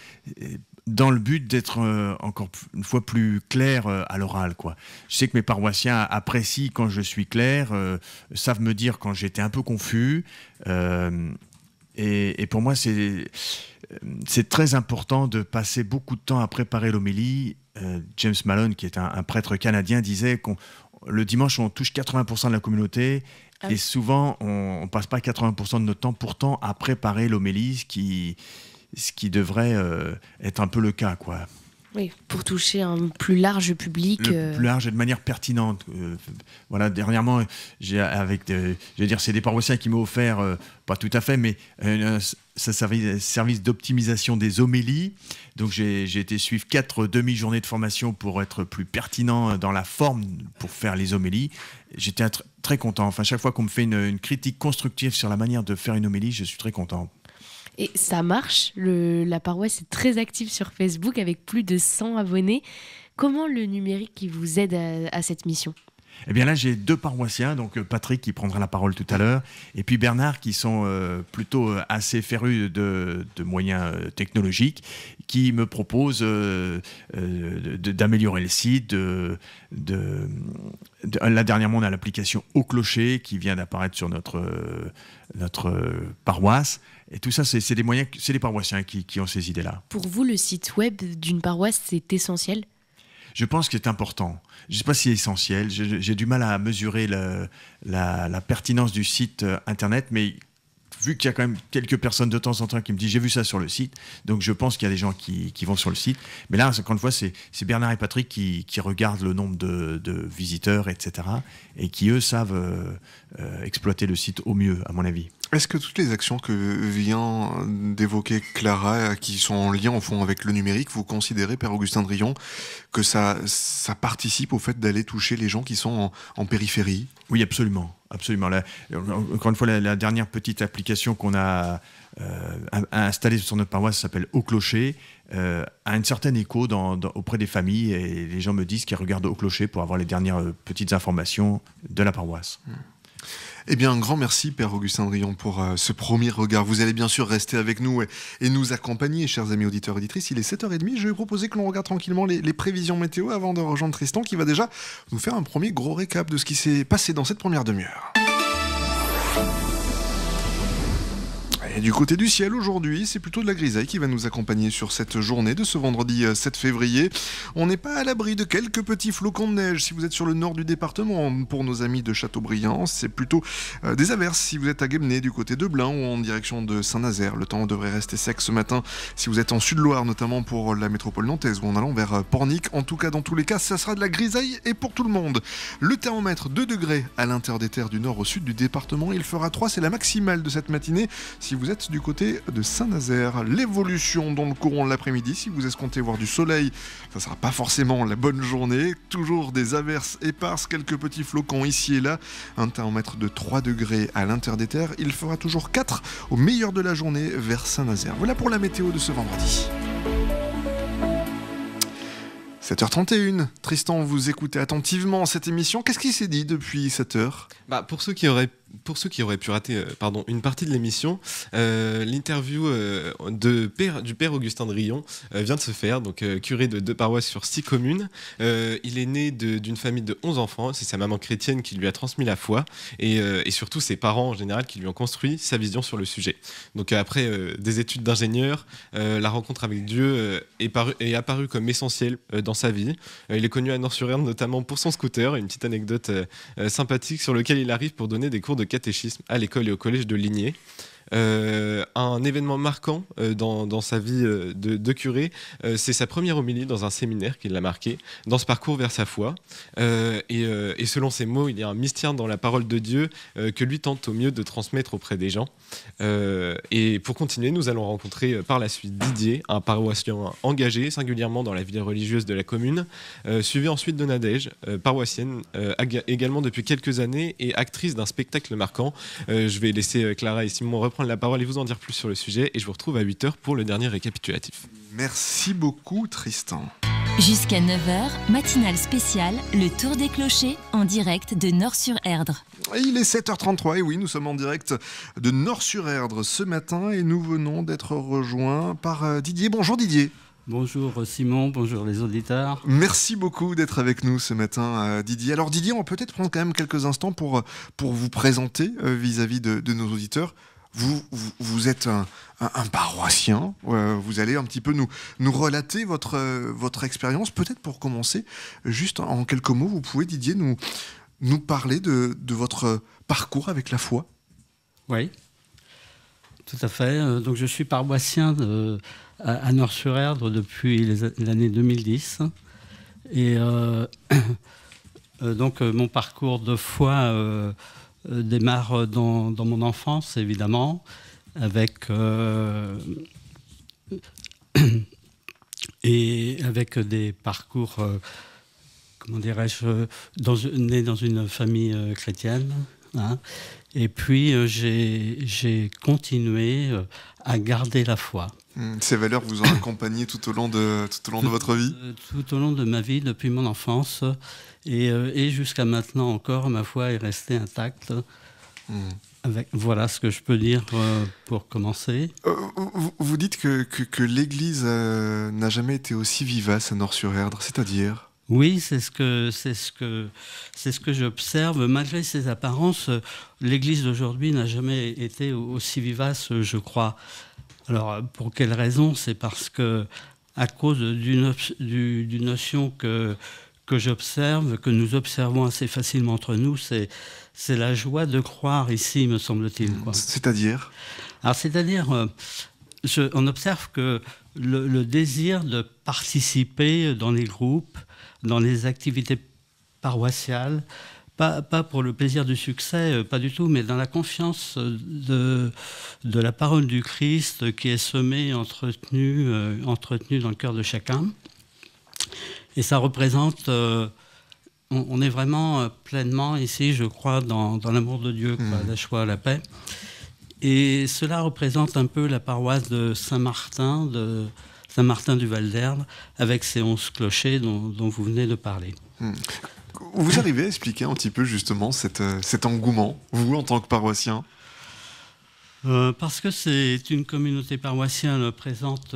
dans le but d'être encore une fois plus clair à l'oral, quoi. Je sais que mes paroissiens apprécient quand je suis clair, savent me dire quand j'étais un peu confus. Et pour moi, c'est très important de passer beaucoup de temps à préparer l'homélie. James Malone, qui est un prêtre canadien, disait le dimanche, on touche 80% de la communauté. Et souvent, on ne passe pas 80% de notre temps pourtant à préparer l'homélie, ce qui devrait être un peu le cas, quoi. Oui, pour toucher un plus large public. Plus large et de manière pertinente. Voilà, dernièrement, c'est des paroissiens qui m'ont offert, pas tout à fait, mais ça service d'optimisation des homélies. Donc j'ai été suivre 4 demi-journées de formation pour être plus pertinent dans la forme pour faire les homélies. J'étais très content. Enfin, chaque fois qu'on me fait une critique constructive sur la manière de faire une homélie, je suis très content. Et ça marche, la paroisse est très active sur Facebook avec plus de 100 abonnés. Comment le numérique qui vous aide à cette mission? Eh bien là, j'ai 2 paroissiens, donc Patrick qui prendra la parole tout à l'heure, et puis Bernard qui sont plutôt assez férus de moyens technologiques, qui me proposent d'améliorer le site. Là, dernièrement, on a l'application Au Clocher qui vient d'apparaître sur notre paroisse. Et tout ça, c'est des moyens, c'est les paroissiens qui ont ces idées-là. Pour vous, le site web d'une paroisse, c'est essentiel ? Je pense que c'est important. Je ne sais pas si c'est essentiel. J'ai du mal à mesurer la pertinence du site Internet, mais vu qu'il y a quand même quelques personnes de temps en temps qui me disent « j'ai vu ça sur le site », donc je pense qu'il y a des gens qui vont sur le site. Mais là, encore une fois, c'est Bernard et Patrick qui regardent le nombre de visiteurs, etc. et qui, eux, savent exploiter le site au mieux, à mon avis. Est-ce que toutes les actions que vient d'évoquer Clara, qui sont en lien au fond avec le numérique, vous considérez, Père Augustin Drillon, que ça participe au fait d'aller toucher les gens qui sont en périphérie ? Oui, absolument. Absolument. Encore une fois, la dernière petite application qu'on a installée sur notre paroisse s'appelle Au Clocher, a un certain écho auprès des familles, et les gens me disent qu'ils regardent Au Clocher pour avoir les dernières petites informations de la paroisse. Eh bien, un grand merci, Père Augustin Drillon, pour ce premier regard. Vous allez bien sûr rester avec nous et nous accompagner, chers amis auditeurs et auditrices. Il est 7h30. Je vais proposer que l'on regarde tranquillement les prévisions météo avant de rejoindre Tristan, qui va déjà nous faire un premier gros récap de ce qui s'est passé dans cette première demi-heure. Et du côté du ciel, aujourd'hui, c'est plutôt de la grisaille qui va nous accompagner sur cette journée de ce vendredi 7 février. On n'est pas à l'abri de quelques petits flocons de neige si vous êtes sur le nord du département. Pour nos amis de Châteaubriand, c'est plutôt des averses si vous êtes à Guémené, du côté de Blain ou en direction de Saint-Nazaire. Le temps devrait rester sec ce matin si vous êtes en Sud-Loire, notamment pour la métropole nantaise ou en allant vers Pornic. En tout cas, dans tous les cas, ça sera de la grisaille et pour tout le monde. Le thermomètre 2 degrés à l'intérieur des terres du nord au sud du département. Il fera 3, c'est la maximale de cette matinée. Si vous êtes du côté de Saint-Nazaire, l'évolution dans le courant de l'après-midi, si vous escomptez voir du soleil, ça sera pas forcément la bonne journée, toujours des averses éparses, quelques petits flocons ici et là, un thermomètre de 3 degrés à l'intérieur des terres, il fera toujours 4 au meilleur de la journée vers Saint-Nazaire. Voilà pour la météo de ce vendredi. 7h31, Tristan, vous écoutez attentivement cette émission. Qu'est-ce qui s'est dit depuis 7h ? Pour ceux qui auraient pu rater une partie de l'émission, l'interview du père Augustin Drillon vient de se faire, donc curé de 2 paroisses sur 6 communes. Il est né d'une famille de 11 enfants, c'est sa maman chrétienne qui lui a transmis la foi, et surtout ses parents en général qui lui ont construit sa vision sur le sujet. Donc après des études d'ingénieur, la rencontre avec Dieu est apparue comme essentielle dans sa vie. Il est connu à Nort-sur-Erdre notamment pour son scooter, une petite anecdote sympathique sur lequel il arrive pour donner des cours de catéchisme à l'école et au collège de Ligné. Un événement marquant dans sa vie de curé, c'est sa première homélie dans un séminaire qui l'a marqué dans ce parcours vers sa foi. Et selon ses mots, il y a un mystère dans la parole de Dieu que lui tente au mieux de transmettre auprès des gens. Et pour continuer, nous allons rencontrer par la suite Didier, un paroissien engagé singulièrement dans la vie religieuse de la commune, suivi ensuite de Nadège, paroissienne également depuis quelques années et actrice d'un spectacle marquant. Je vais laisser Clara et Simon reprendre la parole et vous en dire plus sur le sujet, et je vous retrouve à 8h pour le dernier récapitulatif. Merci beaucoup, Tristan. Jusqu'à 9h, matinale spéciale, le Tour des Clochers, en direct de Nort-sur-Erdre. Il est 7h33 et oui, nous sommes en direct de Nort-sur-Erdre ce matin et nous venons d'être rejoints par Didier. Bonjour Didier. Bonjour Simon, bonjour les auditeurs. Merci beaucoup d'être avec nous ce matin, Didier. Alors Didier, on va peut-être prendre quand même quelques instants pour vous présenter vis-à-vis de nos auditeurs. Vous êtes un paroissien, vous allez un petit peu nous relater votre expérience. Peut-être pour commencer, juste en quelques mots, vous pouvez, Didier, nous parler de votre parcours avec la foi. Oui, tout à fait. Donc je suis paroissien à Nort-sur-Erdre depuis l'année 2010. Et donc mon parcours de foi démarre dans mon enfance, évidemment, avec des parcours, comment dirais-je, né dans une famille chrétienne, hein. Et puis j'ai continué à garder la foi. Ces valeurs vous ont accompagné tout au long de votre vie? Tout au long de ma vie, depuis mon enfance, et jusqu'à maintenant encore, ma foi est restée intacte. Voilà ce que je peux dire pour commencer. Vous dites que l'Église n'a jamais été aussi vivace à Nort-sur-Erdre, c'est-à-dire? Oui, c'est ce que j'observe. Malgré ses apparences, l'Église d'aujourd'hui n'a jamais été aussi vivace, je crois. Alors, pour quelle raison? C'est parce que, à cause d'une notion que j'observe, que nous observons assez facilement entre nous, c'est la joie de croire ici, me semble-t-il. C'est-à-dire? Alors, c'est-à-dire, on observe que le désir de participer dans les groupes, dans les activités paroissiales, pas pour le plaisir du succès, pas du tout, mais dans la confiance de la parole du Christ qui est semée, entretenue dans le cœur de chacun. Et ça représente, on est vraiment pleinement ici, je crois, dans l'amour de Dieu, la joie, la paix. Et cela représente un peu la paroisse de Saint-Martin du Val-d'Erdre, avec ses 11 clochers dont vous venez de parler. Vous arrivez à expliquer un petit peu justement cet engouement, vous en tant que paroissien? Parce que c'est une communauté paroissiale présente,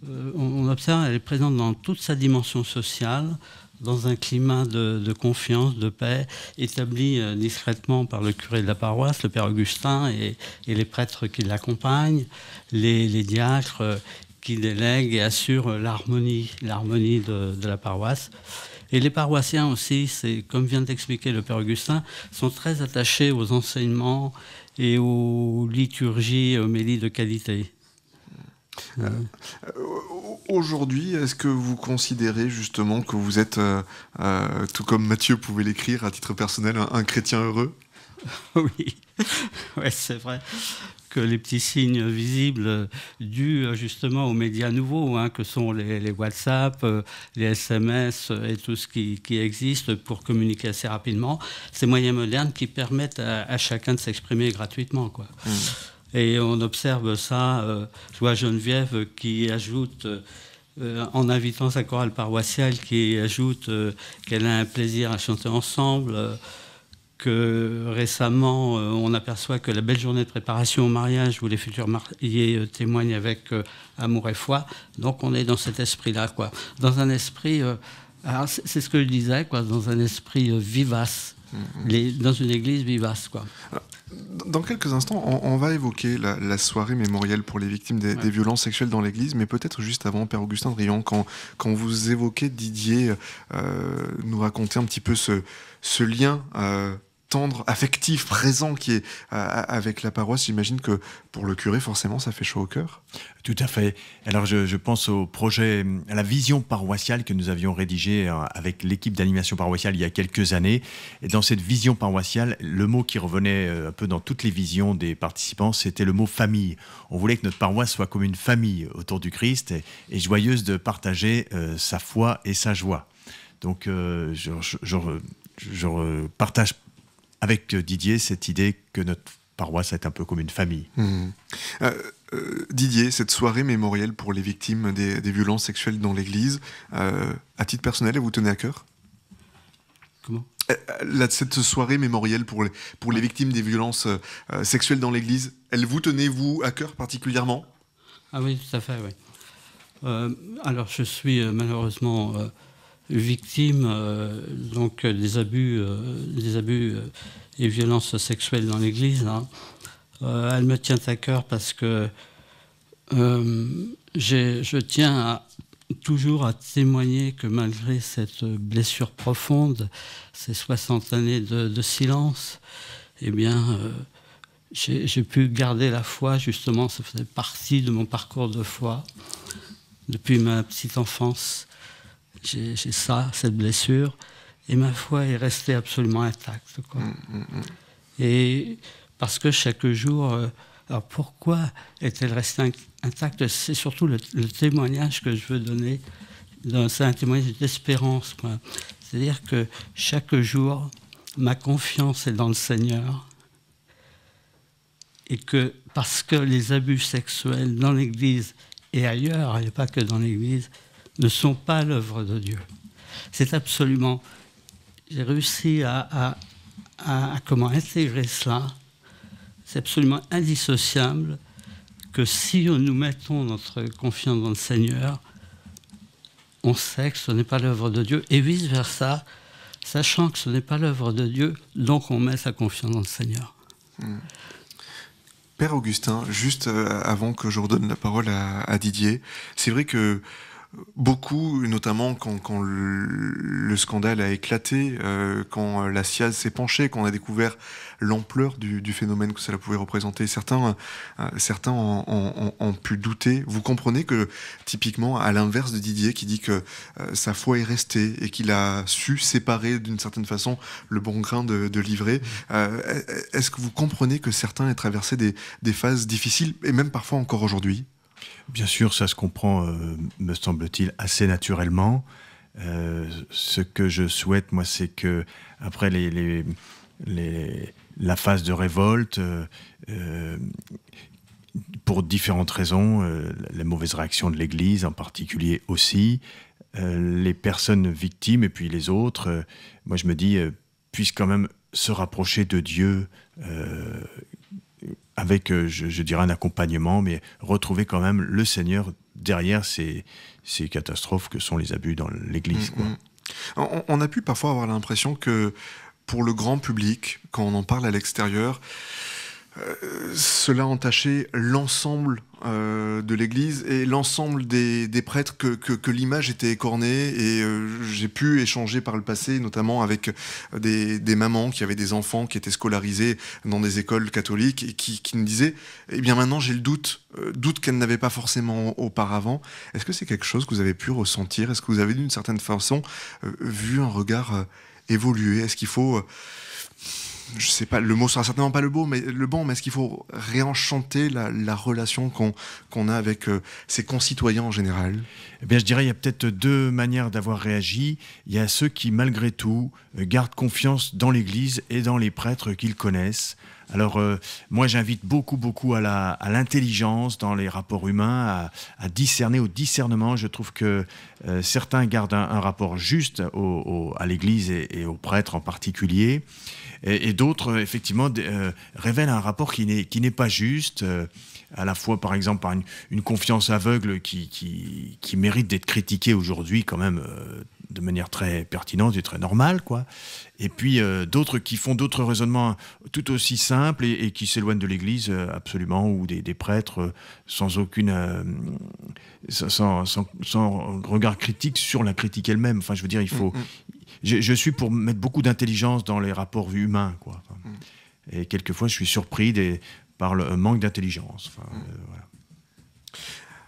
on observe, elle est présente dans toute sa dimension sociale, dans un climat de confiance, de paix, établi discrètement par le curé de la paroisse, le père Augustin, et les prêtres qui l'accompagnent, les diacres qui délèguent et assurent l'harmonie de la paroisse. Et les paroissiens aussi, comme vient d'expliquer le père Augustin, sont très attachés aux enseignements et aux liturgies, homélies de qualité. Aujourd'hui, est-ce que vous considérez justement que vous êtes, tout comme Matthieu pouvait l'écrire à titre personnel, un chrétien heureux? Oui, ouais, c'est vrai que les petits signes visibles dus justement aux médias nouveaux, que sont les WhatsApp, les SMS et tout ce qui existe pour communiquer assez rapidement, ces moyens modernes qui permettent à chacun de s'exprimer gratuitement, quoi. Et on observe ça, je vois Geneviève qui ajoute, en invitant sa chorale paroissiale, qui ajoute qu'elle a un plaisir à chanter ensemble, que récemment on aperçoit que la belle journée de préparation au mariage où les futurs mariés témoignent avec amour et foi. Donc on est dans cet esprit-là, quoi. Dans un esprit, alors c'est ce que je disais, quoi, dans un esprit vivace, dans une église vivace, quoi. Dans quelques instants, on va évoquer la soirée mémorielle pour les victimes des violences sexuelles dans l'Église, mais peut-être juste avant, Père Augustin de Riant, quand vous évoquez Didier, nous raconter un petit peu ce lien tendre, affectif, présent qui est avec la paroisse. J'imagine que pour le curé, forcément, ça fait chaud au cœur. Tout à fait. Alors je pense au projet, à la vision paroissiale que nous avions rédigée avec l'équipe d'animation paroissiale il y a quelques années. Et dans cette vision paroissiale, le mot qui revenait un peu dans toutes les visions des participants, c'était le mot famille. On voulait que notre paroisse soit comme une famille autour du Christ et joyeuse de partager sa foi et sa joie. Donc je partage avec Didier cette idée que notre paroisse est un peu comme une famille. Didier, cette soirée mémorielle pour les victimes des violences sexuelles dans l'Église, à titre personnel, elle vous tenait à cœur? Comment? Cette soirée mémorielle pour les victimes des violences sexuelles dans l'Église, elle vous tenait, vous, à cœur particulièrement? Ah oui, tout à fait, oui. Alors, je suis malheureusement victime donc des abus et violences sexuelles dans l'Église. Elle me tient à cœur parce que je tiens toujours à témoigner que malgré cette blessure profonde, ces 60 années de silence, eh bien, j'ai pu garder la foi, justement. Ça faisait partie de mon parcours de foi depuis ma petite enfance. J'ai cette blessure, et ma foi est restée absolument intacte, quoi. Et parce que chaque jour, alors pourquoi est-elle restée intacte? C'est surtout le témoignage que je veux donner. C'est un témoignage d'espérance, quoi. C'est-à-dire que chaque jour, ma confiance est dans le Seigneur et que parce que les abus sexuels dans l'Église et ailleurs, et pas que dans l'Église, ne sont pas l'œuvre de Dieu. C'est absolument... J'ai réussi à comment intégrer cela. C'est absolument indissociable que si nous mettons notre confiance dans le Seigneur, on sait que ce n'est pas l'œuvre de Dieu, et vice-versa, sachant que ce n'est pas l'œuvre de Dieu, donc on met sa confiance dans le Seigneur. Père Augustin, juste avant que je redonne la parole à Didier, c'est vrai que beaucoup, notamment quand le scandale a éclaté, quand la SIAZ s'est penchée, quand on a découvert l'ampleur du phénomène que cela pouvait représenter, certains ont pu douter. Vous comprenez que, typiquement, à l'inverse de Didier, qui dit que sa foi est restée et qu'il a su séparer d'une certaine façon le bon grain de l'ivraie, est-ce que vous comprenez que certains aient traversé des phases difficiles, et même parfois encore aujourd'hui ? Bien sûr, ça se comprend, me semble-t-il, assez naturellement. Ce que je souhaite, moi, c'est que après la phase de révolte, pour différentes raisons, la mauvaise réaction de l'Église en particulier aussi, les personnes victimes et puis les autres, moi je me dis, puissent quand même se rapprocher de Dieu avec, je dirais, un accompagnement, mais retrouver quand même le Seigneur derrière ces catastrophes que sont les abus dans l'Église. On a pu parfois avoir l'impression que pour le grand public, quand on en parle à l'extérieur, cela entachait l'ensemble de l'Église et l'ensemble des prêtres, que l'image était écornée. Et j'ai pu échanger par le passé, notamment avec des mamans qui avaient des enfants qui étaient scolarisés dans des écoles catholiques et qui me disaient « Eh bien maintenant j'ai le doute qu'elles n'avaient pas forcément auparavant ». Est-ce que c'est quelque chose que vous avez pu ressentir ? Est-ce que vous avez d'une certaine façon vu un regard évoluer ? Est-ce qu'il faut... je sais pas, le mot sera certainement pas le bon, mais est-ce qu'il faut réenchanter la relation qu'on a avec ses concitoyens en général ? Eh bien, je dirais qu'il y a peut-être deux manières d'avoir réagi. Il y a ceux qui, malgré tout, gardent confiance dans l'Église et dans les prêtres qu'ils connaissent. Alors, moi, j'invite beaucoup à l'intelligence dans les rapports humains, à discerner, au discernement. Je trouve que certains gardent un rapport juste à l'Église et aux prêtres en particulier. Et d'autres, effectivement, révèlent un rapport qui n'est pas juste, à la fois, par exemple, par une confiance aveugle qui mérite d'être critiquée aujourd'hui, quand même, de manière très pertinente et très normale, quoi. Et puis, d'autres qui font d'autres raisonnements tout aussi simples et qui s'éloignent de l'Église, absolument, ou des prêtres sans regard critique sur la critique elle-même. Enfin, je veux dire, il faut... Je suis pour mettre beaucoup d'intelligence dans les rapports humains, quoi. Et quelquefois, je suis surpris par le manque d'intelligence. Voilà.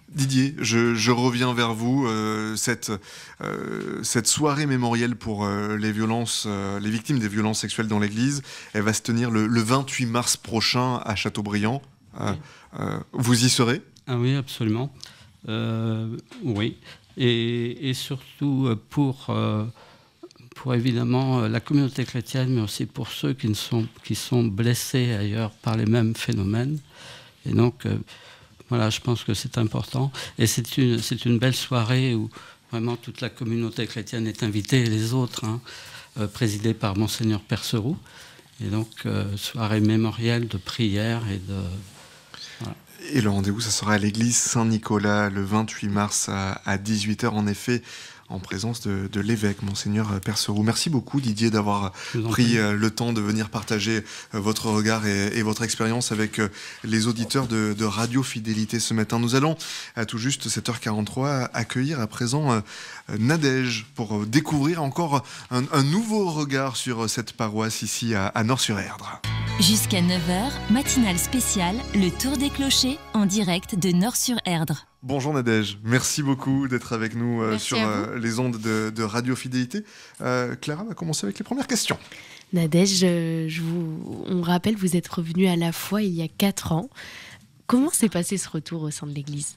Didier, je reviens vers vous. Cette soirée mémorielle pour les victimes des violences sexuelles dans l'Église, elle va se tenir le 28 mars prochain à Châteaubriand. Vous y serez ? Ah oui, absolument. Oui. Et surtout pour évidemment la communauté chrétienne, mais aussi pour ceux qui sont blessés ailleurs par les mêmes phénomènes. Et donc, voilà, je pense que c'est important. Et c'est une belle soirée où vraiment toute la communauté chrétienne est invitée, et les autres, présidée par Monseigneur Perceroux. Et donc, soirée mémorielle de prière et de... Voilà. Et le rendez-vous, ça sera à l'église Saint-Nicolas le 28 mars à 18h, en effet, en présence de l'évêque, Monseigneur Perceroux. Merci beaucoup, Didier, d'avoir pris le temps de venir partager votre regard et votre expérience avec les auditeurs de Radio Fidélité ce matin. Nous allons, à tout juste 7h43, accueillir à présent Nadège pour découvrir encore un nouveau regard sur cette paroisse ici à Nort-sur-Erdre. Jusqu'à 9h, matinale spéciale, le Tour des Clochers, en direct de Nort-sur-Erdre. Bonjour Nadège, merci beaucoup d'être avec nous sur les ondes de Radio Fidélité. Clara va commencer avec les premières questions. Nadège, on rappelle, vous êtes revenu à la foi il y a 4 ans. Comment s'est passé ce retour au sein de l'Église ?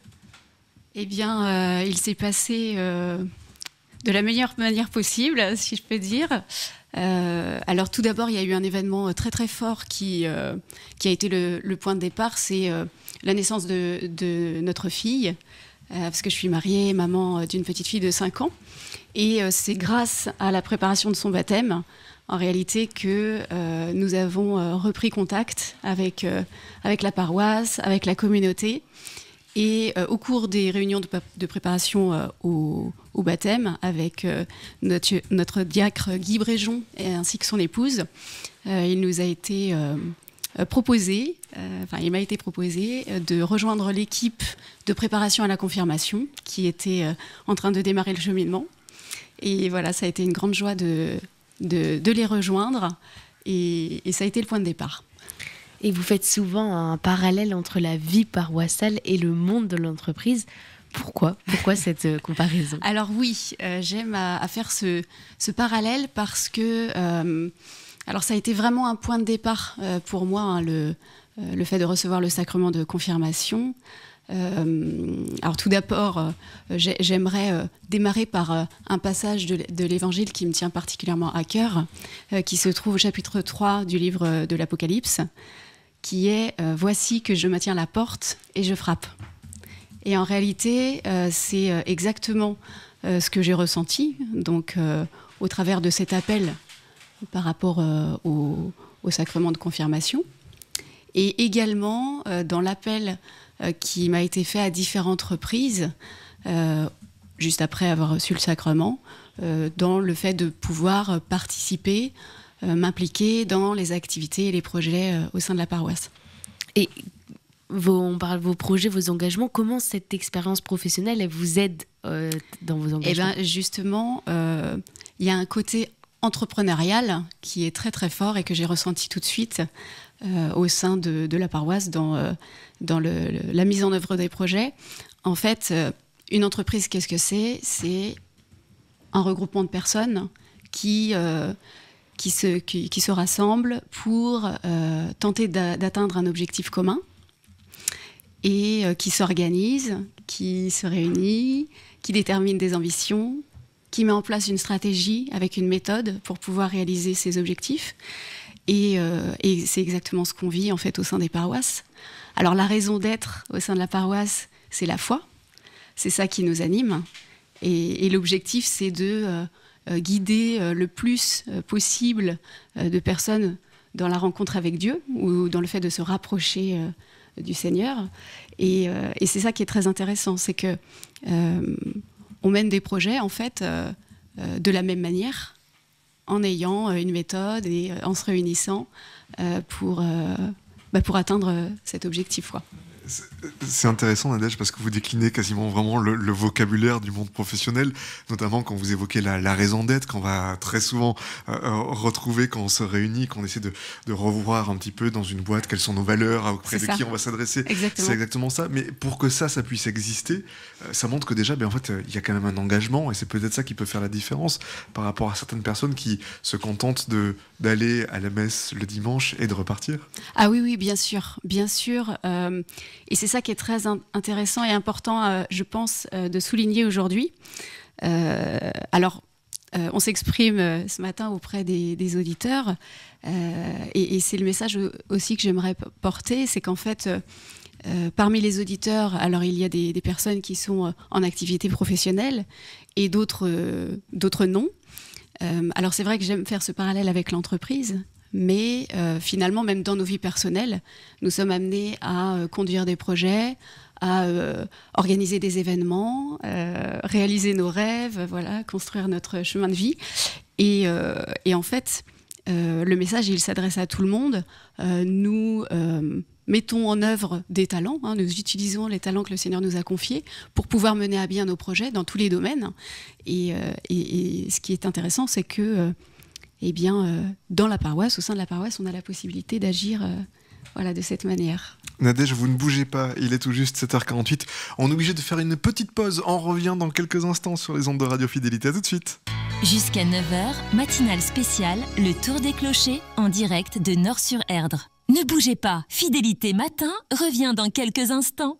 Eh bien, il s'est passé de la meilleure manière possible, si je peux dire. Alors tout d'abord, il y a eu un événement très très fort qui a été le point de départ, c'est la naissance de notre fille, parce que je suis mariée, maman d'une petite fille de 5 ans. Et c'est grâce à la préparation de son baptême, en réalité, que nous avons repris contact avec la paroisse, avec la communauté. Et au cours des réunions de préparation au baptême, avec notre diacre Guy Bréjon ainsi que son épouse, il nous a été proposé, il m'a été proposé de rejoindre l'équipe de préparation à la confirmation qui était en train de démarrer le cheminement. Et voilà, ça a été une grande joie de les rejoindre et ça a été le point de départ. Et vous faites souvent un parallèle entre la vie paroissiale et le monde de l'entreprise. Pourquoi cette comparaison? Alors oui, j'aime à faire ce parallèle parce que alors ça a été vraiment un point de départ pour moi, hein, le fait de recevoir le sacrement de confirmation. Alors tout d'abord, j'aimerais démarrer par un passage de l'Évangile qui me tient particulièrement à cœur, qui se trouve au chapitre 3 du livre de l'Apocalypse, qui est « Voici que je me tiens à la porte et je frappe ». Et en réalité, c'est exactement ce que j'ai ressenti, donc au travers de cet appel par rapport au sacrement de confirmation, et également dans l'appel qui m'a été fait à différentes reprises, juste après avoir reçu le sacrement, dans le fait de pouvoir participer, m'impliquer dans les activités et les projets au sein de la paroisse. Et on parle de vos projets, vos engagements. Comment cette expérience professionnelle elle vous aide dans vos engagements? Eh bien, justement, il y a un côté entrepreneurial qui est très très fort et que j'ai ressenti tout de suite au sein de la paroisse dans la mise en œuvre des projets. En fait, une entreprise, qu'est-ce que c'est? C'est un regroupement de personnes qui se rassemblent pour tenter d'atteindre un objectif commun et qui s'organisent, qui se réunit, qui détermine des ambitions, qui met en place une stratégie avec une méthode pour pouvoir réaliser ses objectifs. Et c'est exactement ce qu'on vit en fait au sein des paroisses. Alors la raison d'être au sein de la paroisse, c'est la foi. C'est ça qui nous anime. Et l'objectif, c'est de guider le plus possible de personnes dans la rencontre avec Dieu ou dans le fait de se rapprocher du Seigneur. Et c'est ça qui est très intéressant, c'est que on mène des projets en fait de la même manière, en ayant une méthode et en se réunissant pour atteindre cet objectif, quoi. C'est intéressant, Nadège, parce que vous déclinez quasiment vraiment le vocabulaire du monde professionnel, notamment quand vous évoquez la raison d'être, qu'on va très souvent retrouver quand on se réunit, qu'on essaie de revoir un petit peu dans une boîte quelles sont nos valeurs, auprès de qui on va s'adresser. Exactement. C'est exactement ça. Mais pour que ça puisse exister, ça montre que déjà, en fait, il y a quand même un engagement, et c'est peut-être ça qui peut faire la différence par rapport à certaines personnes qui se contentent d'aller à la messe le dimanche et de repartir. Ah oui, bien sûr, bien sûr. Et c'est ça qui est très intéressant et important, je pense, de souligner aujourd'hui. Alors, on s'exprime ce matin auprès des auditeurs, et c'est le message aussi que j'aimerais porter, c'est qu'en fait, parmi les auditeurs, alors il y a des personnes qui sont en activité professionnelle et d'autres non. Alors c'est vrai que j'aime faire ce parallèle avec l'entreprise. Mais finalement, même dans nos vies personnelles, nous sommes amenés à conduire des projets, à organiser des événements, réaliser nos rêves, voilà, construire notre chemin de vie. Et en fait, le message, il s'adresse à tout le monde. Nous mettons en œuvre des talents, hein, nous utilisons les talents que le Seigneur nous a confiés pour pouvoir mener à bien nos projets dans tous les domaines. Et ce qui est intéressant, c'est que dans la paroisse, au sein de la paroisse, on a la possibilité d'agir de cette manière. Nadège, vous ne bougez pas, il est tout juste 7h48. On est obligé de faire une petite pause. On revient dans quelques instants sur les ondes de Radio Fidélité. À tout de suite. Jusqu'à 9h, matinale spéciale, le Tour des Clochers, en direct de Nord-sur-Erdre. Ne bougez pas, Fidélité Matin revient dans quelques instants.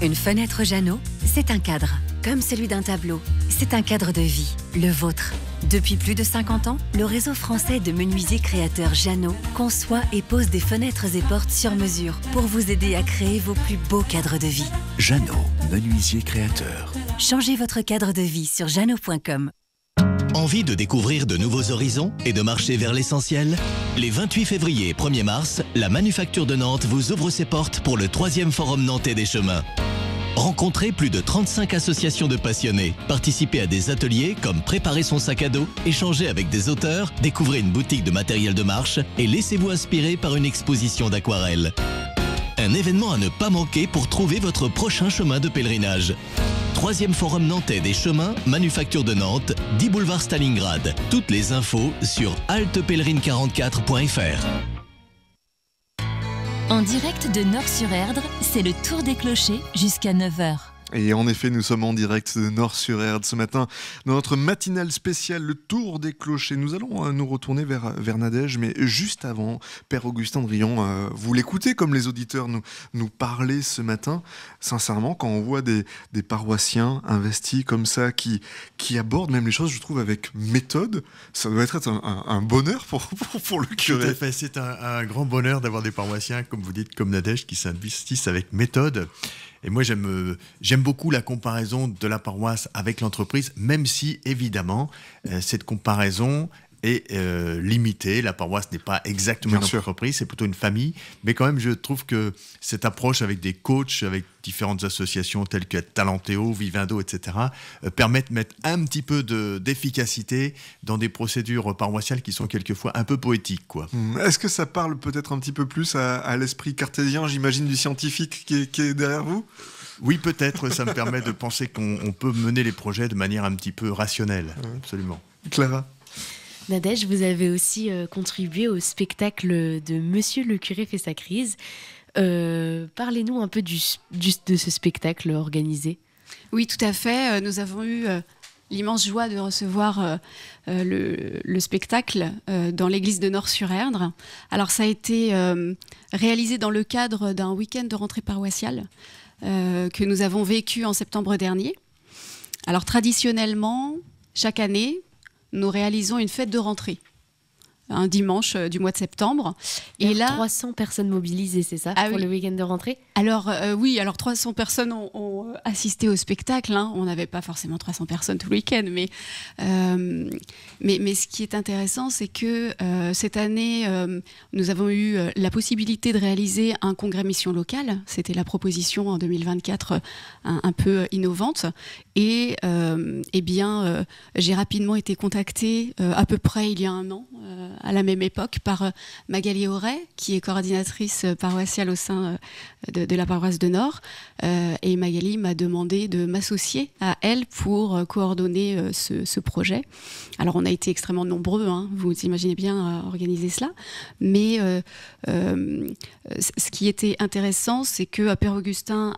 Une fenêtre Jeannot, c'est un cadre. comme celui d'un tableau. C'est un cadre de vie, le vôtre. Depuis plus de 50 ans, le réseau français de menuisiers créateurs Jeannot conçoit et pose des fenêtres et portes sur mesure pour vous aider à créer vos plus beaux cadres de vie. Jeannot, menuisier créateur. Changez votre cadre de vie sur jeannot.com. Envie de découvrir de nouveaux horizons et de marcher vers l'essentiel? Les 28 février et 1er mars, la Manufacture de Nantes vous ouvre ses portes pour le 3e Forum nantais des chemins. Rencontrez plus de 35 associations de passionnés, participez à des ateliers comme préparer son sac à dos, échanger avec des auteurs, découvrez une boutique de matériel de marche et laissez-vous inspirer par une exposition d'aquarelles. Un événement à ne pas manquer pour trouver votre prochain chemin de pèlerinage. 3e Forum nantais des chemins, Manufacture de Nantes, 10 boulevard Stalingrad. Toutes les infos sur haltepèlerine44.fr. En direct de Nord-sur-Erdre, c'est le Tour des Clochers jusqu'à 9h. Et en effet, nous sommes en direct de Nord-sur-Erdre ce matin dans notre matinale spéciale, le Tour des Clochers. Nous allons nous retourner vers Nadège, mais juste avant, Père Augustin Drillon, vous l'écoutez comme les auditeurs nous parler ce matin. Sincèrement, quand on voit des paroissiens investis comme ça, qui abordent même les choses, je trouve, avec méthode, ça doit être un bonheur pour le curé. Tout à fait, c'est un grand bonheur d'avoir des paroissiens, comme vous dites, comme Nadège, qui s'investissent avec méthode. Et moi, j'aime beaucoup la comparaison de la paroisse avec l'entreprise, même si, évidemment, cette comparaison est limitée. La paroisse n'est pas exactement une entreprise, c'est plutôt une famille. Mais quand même, je trouve que cette approche avec des coachs, avec différentes associations telles que Talentéo, Vivendo, etc., permettent de mettre un petit peu d'efficacité dans des procédures paroissiales qui sont quelquefois un peu poétiques, quoi. Est-ce que ça parle peut-être un petit peu plus à l'esprit cartésien, j'imagine, du scientifique qui est derrière vous ? Oui, peut-être. Ça me permet de penser qu'on peut mener les projets de manière un petit peu rationnelle. Absolument. Clara ? Nadège, vous avez aussi contribué au spectacle de Monsieur le curé fait sa crise. Parlez-nous un peu de ce spectacle organisé. Oui, tout à fait. Nous avons eu l'immense joie de recevoir le spectacle dans l'église de Nord-sur-Erdre. Alors, ça a été réalisé dans le cadre d'un week-end de rentrée paroissiale que nous avons vécu en septembre dernier. Alors, traditionnellement, chaque année, nous réalisons une fête de rentrée, un dimanche du mois de septembre. Et là, 300 personnes mobilisées, c'est ça, pour le week-end de rentrée ? Alors oui, alors 300 personnes ont assisté au spectacle. Hein. On n'avait pas forcément 300 personnes tout le week-end, mais ce qui est intéressant, c'est que cette année, nous avons eu la possibilité de réaliser un congrès mission locale. C'était la proposition en 2024 un peu innovante. Et j'ai rapidement été contactée à peu près il y a un an, à la même époque, par Magali Auray, qui est coordinatrice paroissiale au sein de la paroisse de Nord. Et Magali m'a demandé de m'associer à elle pour coordonner ce projet. Alors on a été extrêmement nombreux, hein, vous imaginez bien, à organiser cela. Mais ce qui était intéressant, c'est que Père Augustin,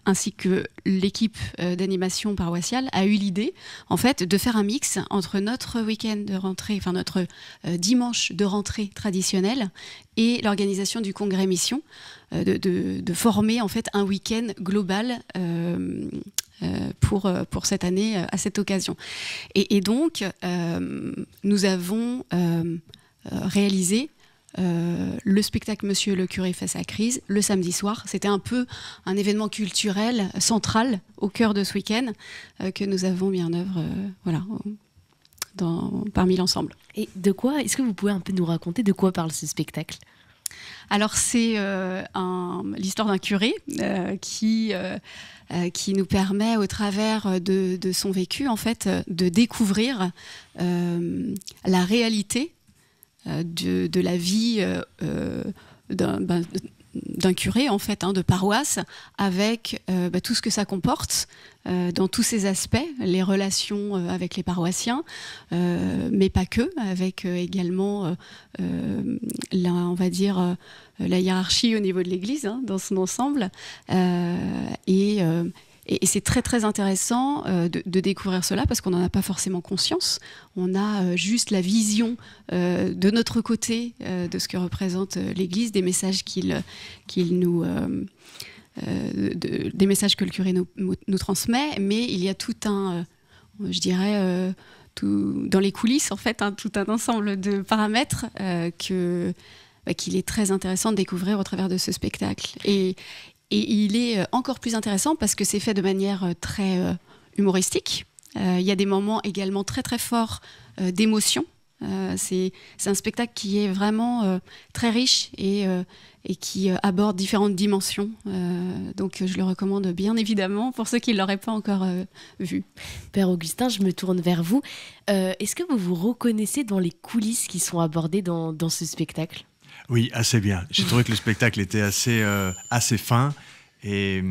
ainsi que l'équipe d'animation paroissiale, a eu l'idée, en fait, de faire un mix entre notre week-end de rentrée, enfin notre dimanche de rentrée traditionnel et l'organisation du congrès mission, de former en fait un week-end global pour cette année à cette occasion. Et donc, nous avons réalisé le spectacle Monsieur le curé fait sa crise le samedi soir. C'était un peu un événement culturel central au cœur de ce week-end que nous avons mis en œuvre parmi l'ensemble. Et de quoi, est-ce que vous pouvez un peu nous raconter de quoi parle ce spectacle ? Alors c'est l'histoire d'un curé qui nous permet, au travers de son vécu, en fait, de découvrir la réalité de la vie d'un curé, en fait, de paroisse, avec tout ce que ça comporte dans tous ses aspects, les relations avec les paroissiens, mais pas que, avec également on va dire la hiérarchie au niveau de l'Église, dans son ensemble. Et c'est très très intéressant de découvrir cela, parce qu'on n'en a pas forcément conscience. On a juste la vision de notre côté de ce que représente l'Église, des messages qu'il nous des messages que le curé nous transmet, mais il y a tout un, je dirais, dans les coulisses, en fait, tout un ensemble de paramètres qu'il est très intéressant de découvrir au travers de ce spectacle. Et il est encore plus intéressant parce que c'est fait de manière très humoristique. Il y a des moments également très très forts d'émotion. C'est un spectacle qui est vraiment très riche et qui aborde différentes dimensions. Donc je le recommande bien évidemment pour ceux qui ne l'auraient pas encore vu. Père Augustin, je me tourne vers vous. Est-ce que vous vous reconnaissez dans les coulisses qui sont abordées dans ce spectacle ? Oui, assez bien. J'ai trouvé que le spectacle était assez fin et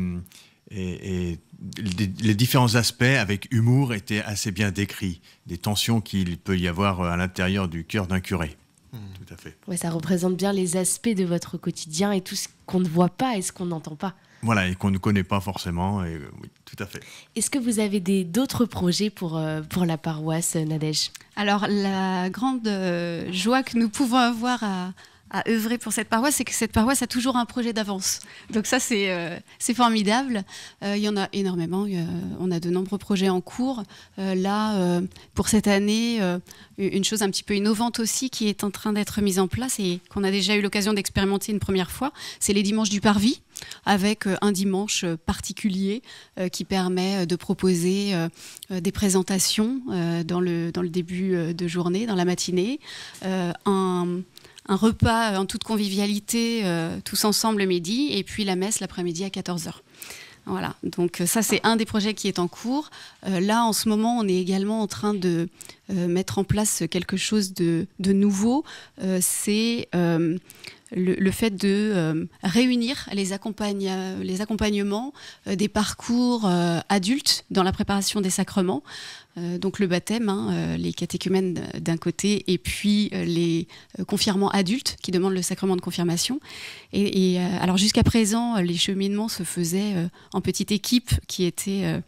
les différents aspects avec humour étaient assez bien décrits. Des tensions qu'il peut y avoir à l'intérieur du cœur d'un curé. Tout à fait. Ouais, ça représente bien les aspects de votre quotidien et tout ce qu'on ne voit pas et ce qu'on n'entend pas. Voilà, et qu'on ne connaît pas forcément. Et, oui, tout à fait. Est-ce que vous avez d'autres projets pour la paroisse, Nadège ? Alors, la grande joie que nous pouvons avoir à œuvrer pour cette paroisse, c'est que cette paroisse a toujours un projet d'avance. Donc ça, c'est formidable. Il y en a énormément. On a de nombreux projets en cours. Là, pour cette année, une chose un petit peu innovante aussi qui est en train d'être mise en place et qu'on a déjà eu l'occasion d'expérimenter une première fois, c'est les dimanches du Parvis, avec un dimanche particulier qui permet de proposer des présentations dans le début de journée, dans la matinée, un repas en toute convivialité, tous ensemble le midi, et puis la messe l'après-midi à 14h. Voilà, donc ça c'est un des projets qui est en cours. Là en ce moment on est également en train de mettre en place quelque chose de nouveau. C'est le fait de réunir les accompagnements des parcours adultes dans la préparation des sacrements. Donc le baptême, les catéchumènes d'un côté et puis les confirmants adultes qui demandent le sacrement de confirmation. Et alors jusqu'à présent, les cheminements se faisaient en petite équipe qui était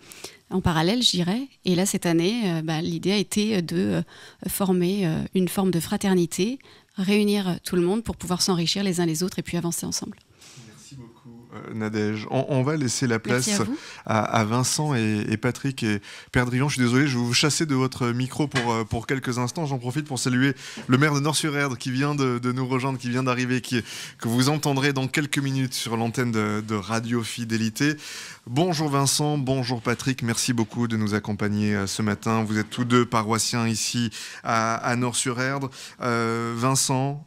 en parallèle, je dirais. Et là, cette année, l'idée a été de former une forme de fraternité, réunir tout le monde pour pouvoir s'enrichir les uns les autres et puis avancer ensemble. Merci beaucoup, Nadège. On va laisser la place à Vincent et Patrick. Et Père Drivan, je suis désolé, je vais vous chasser de votre micro pour quelques instants. J'en profite pour saluer le maire de Nort-sur-Erdre qui vient de nous rejoindre, qui vient d'arriver, que vous entendrez dans quelques minutes sur l'antenne de Radio Fidélité. Bonjour Vincent, bonjour Patrick, merci beaucoup de nous accompagner ce matin. Vous êtes tous deux paroissiens ici à Nort-sur-Erdre. Vincent,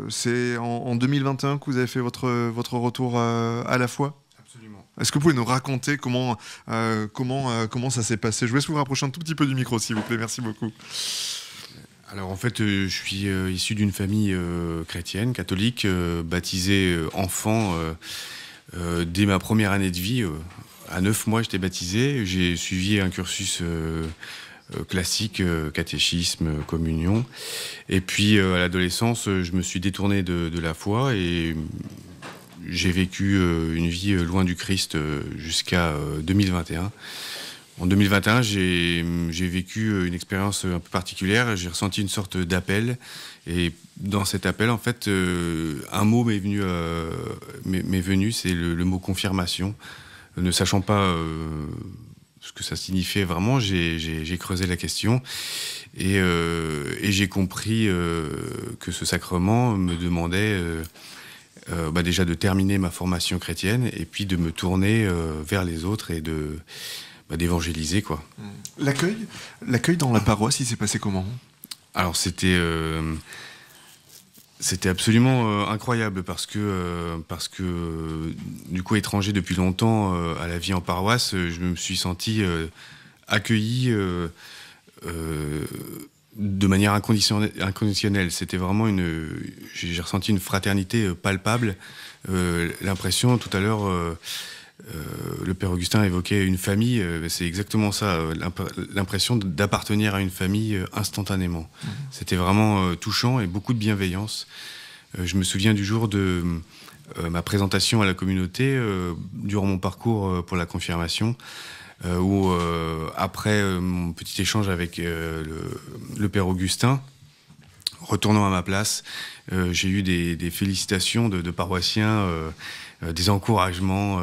c'est en 2021 que vous avez fait votre retour à la foi ? Absolument. Est-ce que vous pouvez nous raconter comment ça s'est passé ? Je vous laisse vous rapprocher un tout petit peu du micro, s'il vous plaît. Merci beaucoup. Alors en fait, je suis issu d'une famille chrétienne, catholique, baptisé enfant dès ma première année de vie. À 9 mois, j'étais baptisé. J'ai suivi un cursus classique, catéchisme, communion. Et puis à l'adolescence, je me suis détourné de la foi et j'ai vécu une vie loin du Christ jusqu'à 2021. En 2021, j'ai vécu une expérience un peu particulière. J'ai ressenti une sorte d'appel. Et dans cet appel, en fait, un mot m'est venu, c'est le mot confirmation. Ne sachant pas ce que ça signifiait vraiment, j'ai creusé la question. Et j'ai compris que ce sacrement me demandait déjà de terminer ma formation chrétienne et puis de me tourner vers les autres et d'évangéliser, quoi. L'accueil dans la paroisse, il s'est passé comment ? Alors c'était absolument incroyable parce que du coup étranger depuis longtemps à la vie en paroisse, je me suis senti accueilli de manière inconditionnelle. C'était vraiment j'ai ressenti une fraternité palpable. L'impression tout à l'heure. Le Père Augustin évoquait une famille, c'est exactement ça, l'impression d'appartenir à une famille instantanément. C'était vraiment touchant et beaucoup de bienveillance. Je me souviens du jour de ma présentation à la communauté, durant mon parcours pour la confirmation, où après mon petit échange avec le Père Augustin, retournant à ma place, j'ai eu des félicitations de paroissiens des encouragements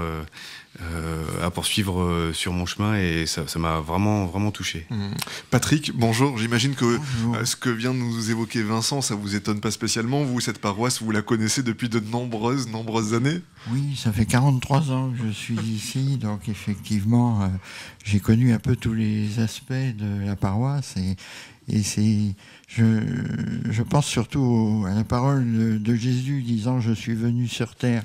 à poursuivre sur mon chemin, et ça m'a vraiment, vraiment touché. Patrick, bonjour. J'imagine que ce que vient de nous évoquer Vincent, ça vous étonne pas spécialement. Vous, cette paroisse, vous la connaissez depuis de nombreuses années? Oui, ça fait 43 ans que je suis ici, donc effectivement, j'ai connu un peu tous les aspects de la paroisse, et je pense surtout à la parole de Jésus disant « Je suis venu sur terre,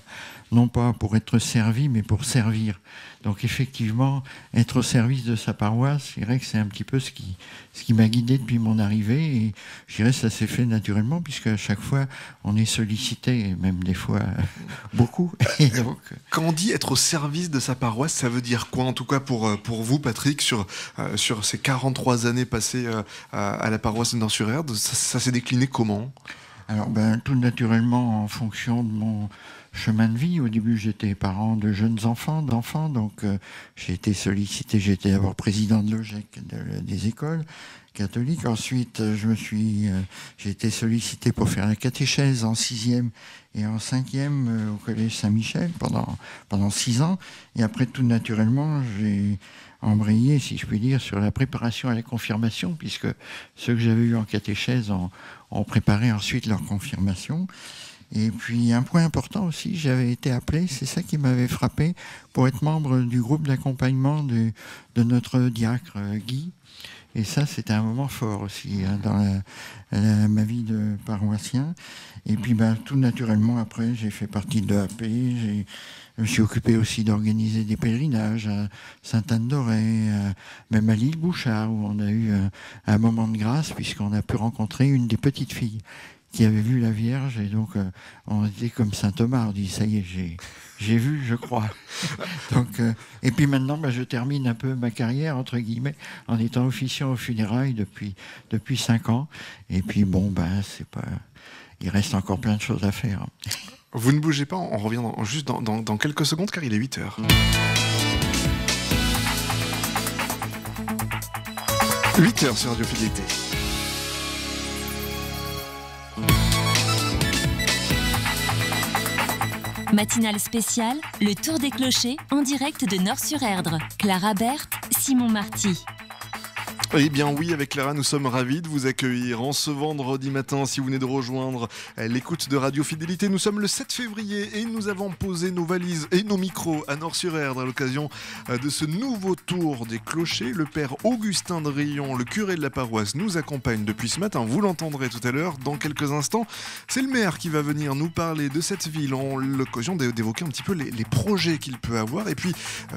non pas pour être servi, mais pour servir ». Donc effectivement, être au service de sa paroisse, je dirais que c'est un petit peu ce qui m'a guidé depuis mon arrivée, et je dirais que ça s'est fait naturellement, puisque à chaque fois, on est sollicité, et même des fois beaucoup. Et donc, quand on dit être au service de sa paroisse, ça veut dire quoi, en tout cas pour vous, Patrick, sur ces 43 années passées à la paroisse de Nort-sur-Erdre, ça s'est décliné comment? Alors, tout naturellement en fonction de mon chemin de vie. Au début, j'étais parent de jeunes enfants, donc j'ai été sollicité. J'étais d'abord président de l'OGEC, des écoles catholiques. Ensuite, j'ai été sollicité pour faire la catéchèse en 6e et en 5e au collège Saint-Michel pendant 6 ans. Et après, tout naturellement, j'ai embrayé, si je puis dire, sur la préparation à la confirmation, puisque ceux que j'avais eus en catéchèse ont préparé ensuite leur confirmation. Et puis un point important aussi, j'avais été appelé, c'est ça qui m'avait frappé, pour être membre du groupe d'accompagnement de notre diacre Guy. Et ça, c'était un moment fort aussi dans ma vie de paroissien. Et puis tout naturellement, après, j'ai fait partie de l'EAP, je me suis occupé aussi d'organiser des pèlerinages à Sainte-Anne-d'Auray, même à l'île Bouchard, où on a eu un moment de grâce, puisqu'on a pu rencontrer une des petites filles qui avait vu la Vierge, et donc on était comme saint Thomas, on dit ça y est, j'ai vu, je crois. Donc, et puis maintenant, je termine un peu ma carrière, entre guillemets, en étant officiant aux funérailles depuis 5 ans. Et puis c'est pas, il reste encore plein de choses à faire. Vous ne bougez pas, on revient juste dans quelques secondes, car il est 8h. 8h sur Radio Fidélité. Matinale spéciale, le tour des clochers en direct de Nort-sur-Erdre. Clara Berthe, Simon Marty. Eh bien oui, avec Clara, nous sommes ravis de vous accueillir en ce vendredi matin. Si vous venez de rejoindre l'écoute de Radio Fidélité, nous sommes le 7 février et nous avons posé nos valises et nos micros à Nort-sur-Erdre à l'occasion de ce nouveau tour des clochers. Le père Augustin de Rion, le curé de la paroisse, nous accompagne depuis ce matin. Vous l'entendrez tout à l'heure, dans quelques instants. C'est le maire qui va venir nous parler de cette ville en l'occasion d'évoquer un petit peu les projets qu'il peut avoir et puis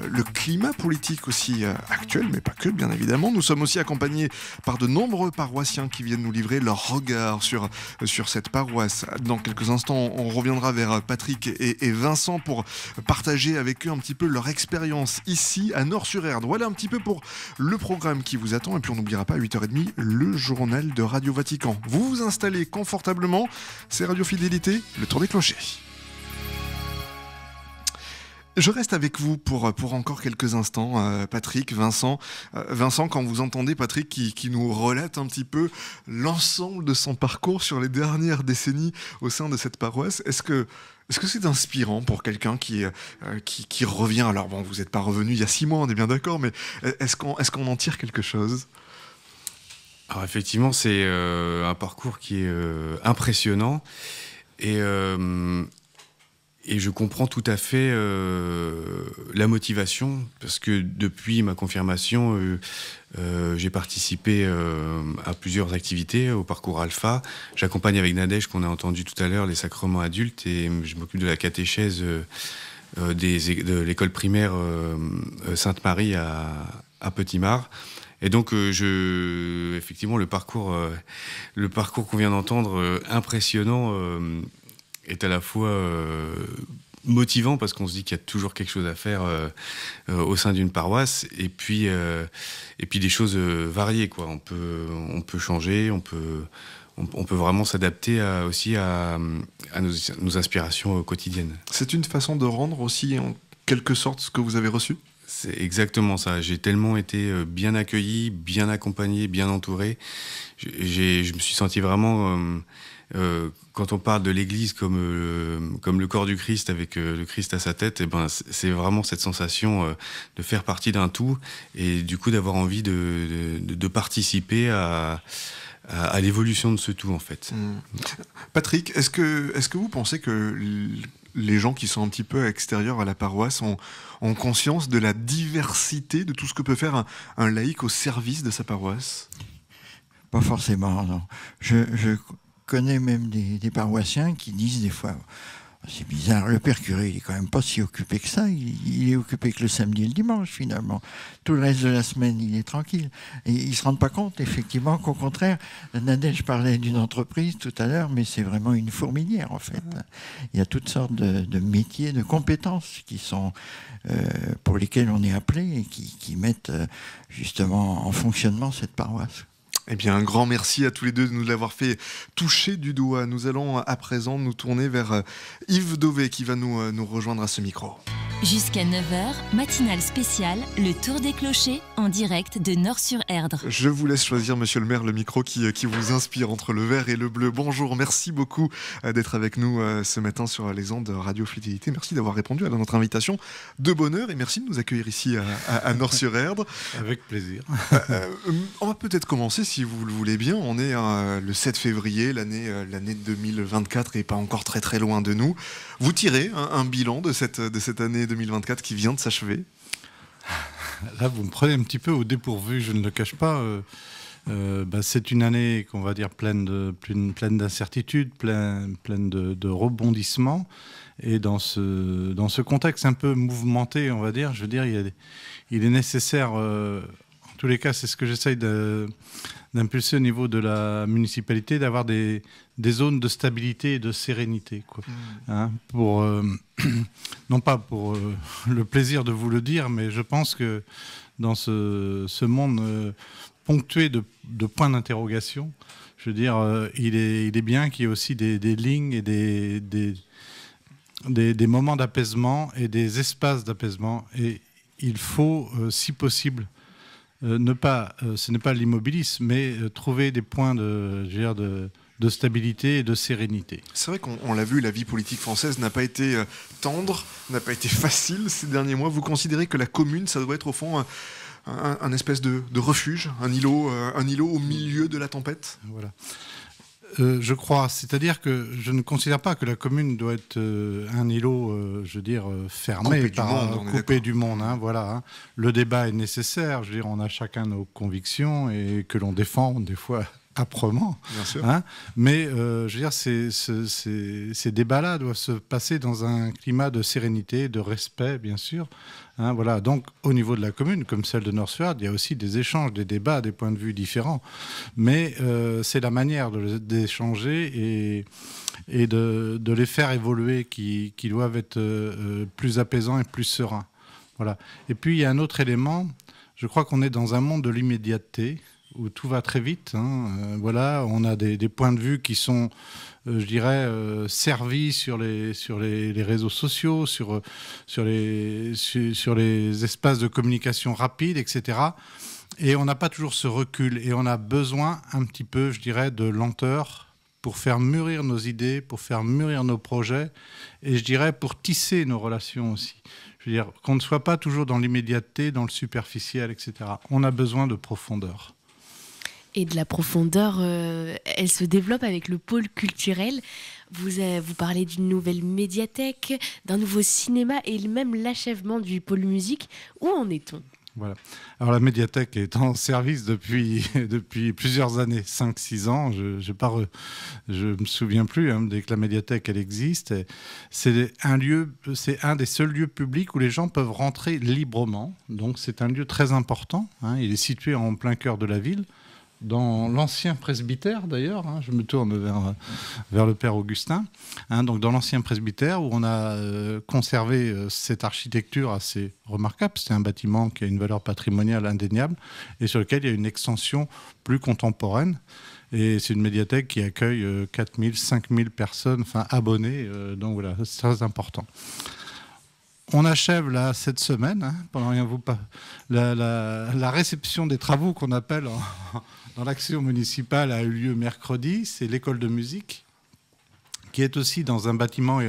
le climat politique aussi actuel, mais pas que, bien évidemment. Nous sommes aussi accompagnés par de nombreux paroissiens qui viennent nous livrer leur regard sur cette paroisse. Dans quelques instants, on reviendra vers Patrick et Vincent pour partager avec eux un petit peu leur expérience ici à Nort-sur-Erdre. Voilà un petit peu pour le programme qui vous attend. Et puis on n'oubliera pas à 8h30 le journal de Radio Vatican. Vous vous installez confortablement. C'est Radio Fidélité, le tour des clochers. Je reste avec vous pour encore quelques instants, Patrick, Vincent. Vincent, quand vous entendez Patrick qui nous relate un petit peu l'ensemble de son parcours sur les dernières décennies au sein de cette paroisse, est-ce que c'est inspirant pour quelqu'un qui revient? Alors bon, vous n'êtes pas revenu il y a 6 mois, on est bien d'accord, mais est-ce qu'on en tire quelque chose? Alors effectivement, c'est un parcours qui est impressionnant, et je comprends tout à fait la motivation, parce que depuis ma confirmation, j'ai participé à plusieurs activités au parcours Alpha. J'accompagne avec Nadège, qu'on a entendu tout à l'heure, les sacrements adultes, et je m'occupe de la catéchèse de l'école primaire Sainte-Marie à Petit-Mars. Et donc, effectivement, le parcours qu'on vient d'entendre, impressionnant, est à la fois motivant, parce qu'on se dit qu'il y a toujours quelque chose à faire au sein d'une paroisse, et puis des choses variées, quoi. On peut changer, on peut vraiment s'adapter aussi à nos inspirations quotidiennes. C'est une façon de rendre aussi en quelque sorte ce que vous avez reçu? C'est exactement ça. J'ai tellement été bien accueilli, bien accompagné, bien entouré. Je me suis senti vraiment quand on parle de l'Église comme le corps du Christ avec le Christ à sa tête, c'est vraiment cette sensation de faire partie d'un tout et du coup d'avoir envie de participer à l'évolution de ce tout en fait. Patrick, est-ce que vous pensez que les gens qui sont un petit peu extérieurs à la paroisse ont conscience de la diversité de tout ce que peut faire un laïc au service de sa paroisse? Pas forcément, non. Je connais même des paroissiens qui disent des fois, c'est bizarre, le père curé, il est quand même pas si occupé que ça, il est occupé que le samedi et le dimanche finalement. Tout le reste de la semaine, il est tranquille. Et ils se rendent pas compte, effectivement, qu'au contraire, Nadège parlait d'une entreprise tout à l'heure, mais c'est vraiment une fourmilière en fait. Il y a toutes sortes de métiers, de compétences qui sont pour lesquels on est appelé et qui mettent justement en fonctionnement cette paroisse. Eh bien, un grand merci à tous les deux de nous l'avoir fait toucher du doigt. Nous allons à présent nous tourner vers Yves Dauvé qui va nous rejoindre à ce micro. Jusqu'à 9h, matinale spéciale, le tour des clochers en direct de Nord-sur-Erdre. Je vous laisse choisir, monsieur le maire, le micro qui vous inspire entre le vert et le bleu. Bonjour, merci beaucoup d'être avec nous ce matin sur les ondes de Radio Fidélité. Merci d'avoir répondu à notre invitation de bonne heure et merci de nous accueillir ici à Nord-sur-Erdre. Avec plaisir. On va peut-être commencer, si vous le voulez bien. On est le 7 février, l'année 2024 n'est pas encore très très loin de nous. Vous tirez un bilan de cette année 2024 qui vient de s'achever? Là, vous me prenez un petit peu au dépourvu, je ne le cache pas. C'est une année qu'on va dire pleine d'incertitudes, pleine de rebondissements. Et dans ce contexte un peu mouvementé, on va dire, je veux dire, il est nécessaire, en tous les cas, c'est ce que j'essaye d'impulser au niveau de la municipalité, d'avoir des zones de stabilité et de sérénité, quoi. Hein, non pas pour le plaisir de vous le dire, mais je pense que dans ce monde ponctué de points d'interrogation, je veux dire, il est bien qu'il y ait aussi des lignes et des moments d'apaisement et des espaces d'apaisement. Et il faut, si possible, ce n'est pas l'immobilisme, mais trouver des points de stabilité et de sérénité. C'est vrai qu'on l'a vu, la vie politique française n'a pas été tendre, n'a pas été facile ces derniers mois. Vous considérez que la commune, ça doit être au fond un espèce de refuge, un îlot au milieu de la tempête? Voilà. Je crois, c'est-à-dire que je ne considère pas que la commune doit être un îlot, je veux dire, fermé, coupé du monde. Hein, voilà, hein. Le débat est nécessaire, je veux dire, on a chacun nos convictions et que l'on défend des fois âprement. Bien sûr. Hein, mais je veux dire, ces débats-là doivent se passer dans un climat de sérénité, de respect, bien sûr. Hein, voilà. Donc, au niveau de la commune, comme celle de Nord-sur-Erdre, il y a aussi des échanges, des débats, des points de vue différents. Mais c'est la manière d'échanger et de les faire évoluer qui doivent être plus apaisants et plus sereins. Voilà. Et puis, il y a un autre élément. Je crois qu'on est dans un monde de l'immédiateté, où tout va très vite. Hein. Voilà, on a des points de vue qui sont, je dirais, servis sur les réseaux sociaux, sur les espaces de communication rapide, etc. Et on n'a pas toujours ce recul. Et on a besoin un petit peu, je dirais, de lenteur pour faire mûrir nos idées, pour faire mûrir nos projets, et je dirais pour tisser nos relations aussi. Je veux dire, qu'on ne soit pas toujours dans l'immédiateté, dans le superficiel, etc. On a besoin de profondeur. Et de la profondeur, elle se développe avec le pôle culturel. Vous parlez d'une nouvelle médiathèque, d'un nouveau cinéma et même l'achèvement du pôle musique. Où en est-on ? Voilà. Alors la médiathèque est en service depuis plusieurs années, 5-6 ans. Je me souviens plus dès que la médiathèque elle existe. C'est un des seuls lieux publics où les gens peuvent rentrer librement. Donc c'est un lieu très important. Hein. Il est situé en plein cœur de la ville, dans l'ancien presbytère d'ailleurs, hein, je me tourne vers le père Augustin, hein, donc dans l'ancien presbytère où on a conservé cette architecture assez remarquable. C'est un bâtiment qui a une valeur patrimoniale indéniable et sur lequel il y a une extension plus contemporaine. Et c'est une médiathèque qui accueille 4000, 5000 personnes, abonnés, donc voilà, c'est très important. On achève là cette semaine, hein, pendant la réception des travaux qu'on appelle dans l'action municipale a eu lieu mercredi. C'est l'école de musique qui est aussi dans un bâtiment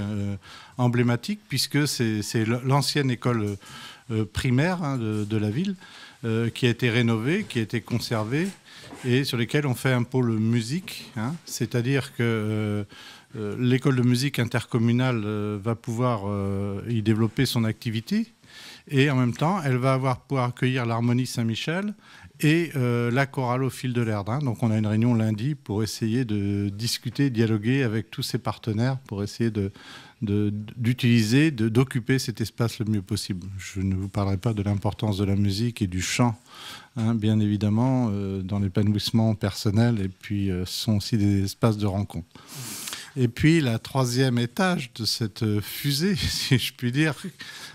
emblématique, puisque c'est l'ancienne école primaire de la ville, qui a été rénovée, qui a été conservée, et sur lesquelles on fait un pôle musique, hein, c'est-à-dire que l'école de musique intercommunale va pouvoir y développer son activité, et en même temps, elle va pouvoir accueillir l'Harmonie Saint-Michel et la chorale au fil de l'Erdre. Donc on a une réunion lundi pour essayer de discuter, dialoguer avec tous ces partenaires pour essayer d'utiliser, d'occuper cet espace le mieux possible. Je ne vous parlerai pas de l'importance de la musique et du chant, hein, bien évidemment, dans l'épanouissement personnel, et puis ce sont aussi des espaces de rencontre. Et puis la troisième étage de cette fusée, si je puis dire,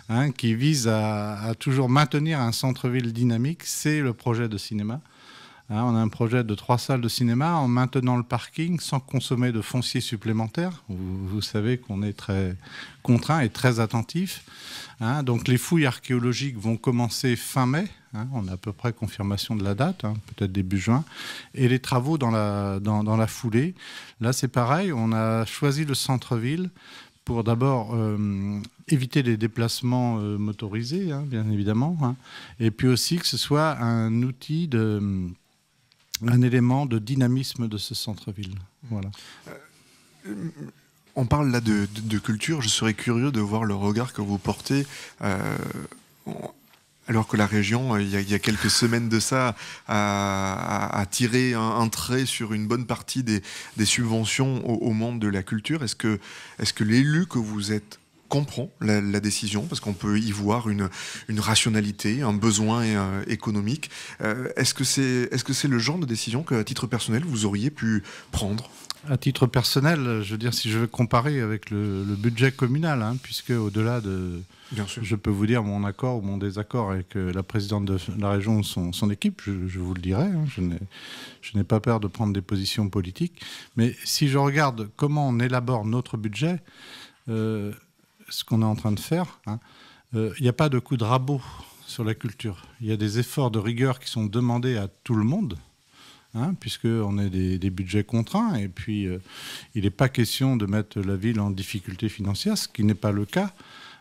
hein, qui vise à toujours maintenir un centre-ville dynamique, c'est le projet de cinéma. Hein, on a un projet de 3 salles de cinéma en maintenant le parking sans consommer de foncier supplémentaire. Vous savez qu'on est très contraint et très attentif. Hein, donc les fouilles archéologiques vont commencer fin mai. Hein, on a à peu près confirmation de la date, hein, peut-être début juin. Et les travaux dans la foulée. Là, c'est pareil. On a choisi le centre-ville pour d'abord éviter les déplacements motorisés, hein, bien évidemment. Hein, et puis aussi que ce soit un outil un élément de dynamisme de ce centre-ville. Voilà. On parle là de culture. Je serais curieux de voir le regard que vous portez, alors que la région, il y a quelques semaines de ça, a tiré un trait sur une bonne partie des subventions au monde de la culture. Est-ce que l'élu que vous êtes comprend la décision, parce qu'on peut y voir une rationalité, un besoin économique. Est-ce que c'est le genre de décision qu'à titre personnel, vous auriez pu prendre ? À titre personnel, je veux dire, si je veux comparer avec le budget communal, hein, puisque au-delà de... Bien sûr. Je peux vous dire mon accord ou mon désaccord avec la présidente de la région ou son équipe, je vous le dirai, hein, je n'ai pas peur de prendre des positions politiques. Mais si je regarde comment on élabore notre budget, ce qu'on est en train de faire, hein, il n'y a pas de coup de rabot sur la culture. Il y a des efforts de rigueur qui sont demandés à tout le monde, hein, puisqu'on a des budgets contraints, et puis il n'est pas question de mettre la ville en difficulté financière, ce qui n'est pas le cas,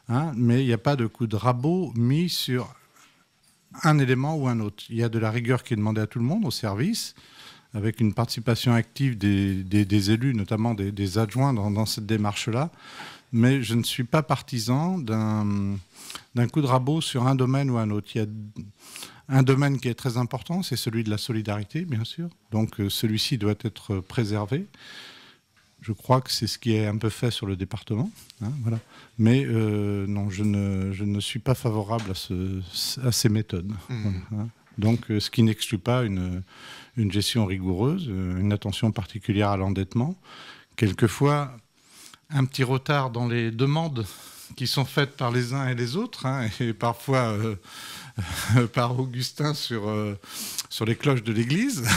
hein, mais il n'y a pas de coup de rabot mis sur un élément ou un autre. Il y a de la rigueur qui est demandée à tout le monde, au service, avec une participation active des élus, notamment des adjoints dans cette démarche-là. Mais je ne suis pas partisan d'un coup de rabot sur un domaine ou un autre. Il y a un domaine qui est très important, c'est celui de la solidarité, bien sûr. Donc celui-ci doit être préservé. Je crois que c'est ce qui est un peu fait sur le département. Hein, voilà. Mais non, je ne suis pas favorable à ces méthodes. Voilà, hein. Donc ce qui n'exclut pas une gestion rigoureuse, une attention particulière à l'endettement. Quelquefois, un petit retard dans les demandes qui sont faites par les uns et les autres, hein, et parfois par Augustin sur les cloches de l'église.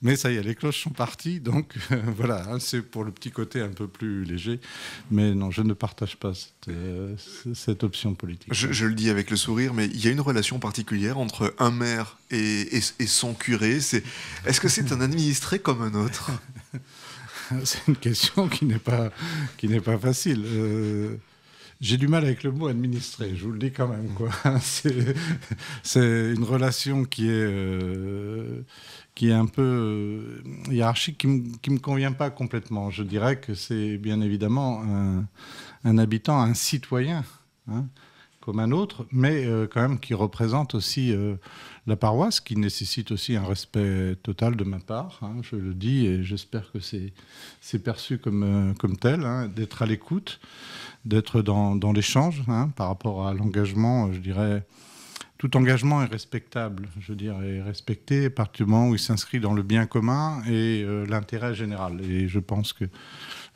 Mais ça y est, les cloches sont parties, donc voilà, hein, c'est pour le petit côté un peu plus léger. Mais non, je ne partage pas cette option politique. Je le dis avec le sourire, mais il y a une relation particulière entre un maire et son curé. Est-ce que c'est un administré comme un autre ? C'est une question qui n'est pas facile. J'ai du mal avec le mot administré, je vous le dis quand même, quoi. C'est une relation qui est un peu hiérarchique, qui me convient pas complètement. Je dirais que c'est bien évidemment un habitant, un citoyen, hein, comme un autre, mais quand même qui représente aussi la paroisse, qui nécessite aussi un respect total de ma part, hein, je le dis, et j'espère que c'est perçu comme tel, hein, d'être à l'écoute, d'être dans l'échange, hein, par rapport à l'engagement. Je dirais, tout engagement est respectable, je dirais, respecté à partir du moment où il s'inscrit dans le bien commun et l'intérêt général. Et je pense que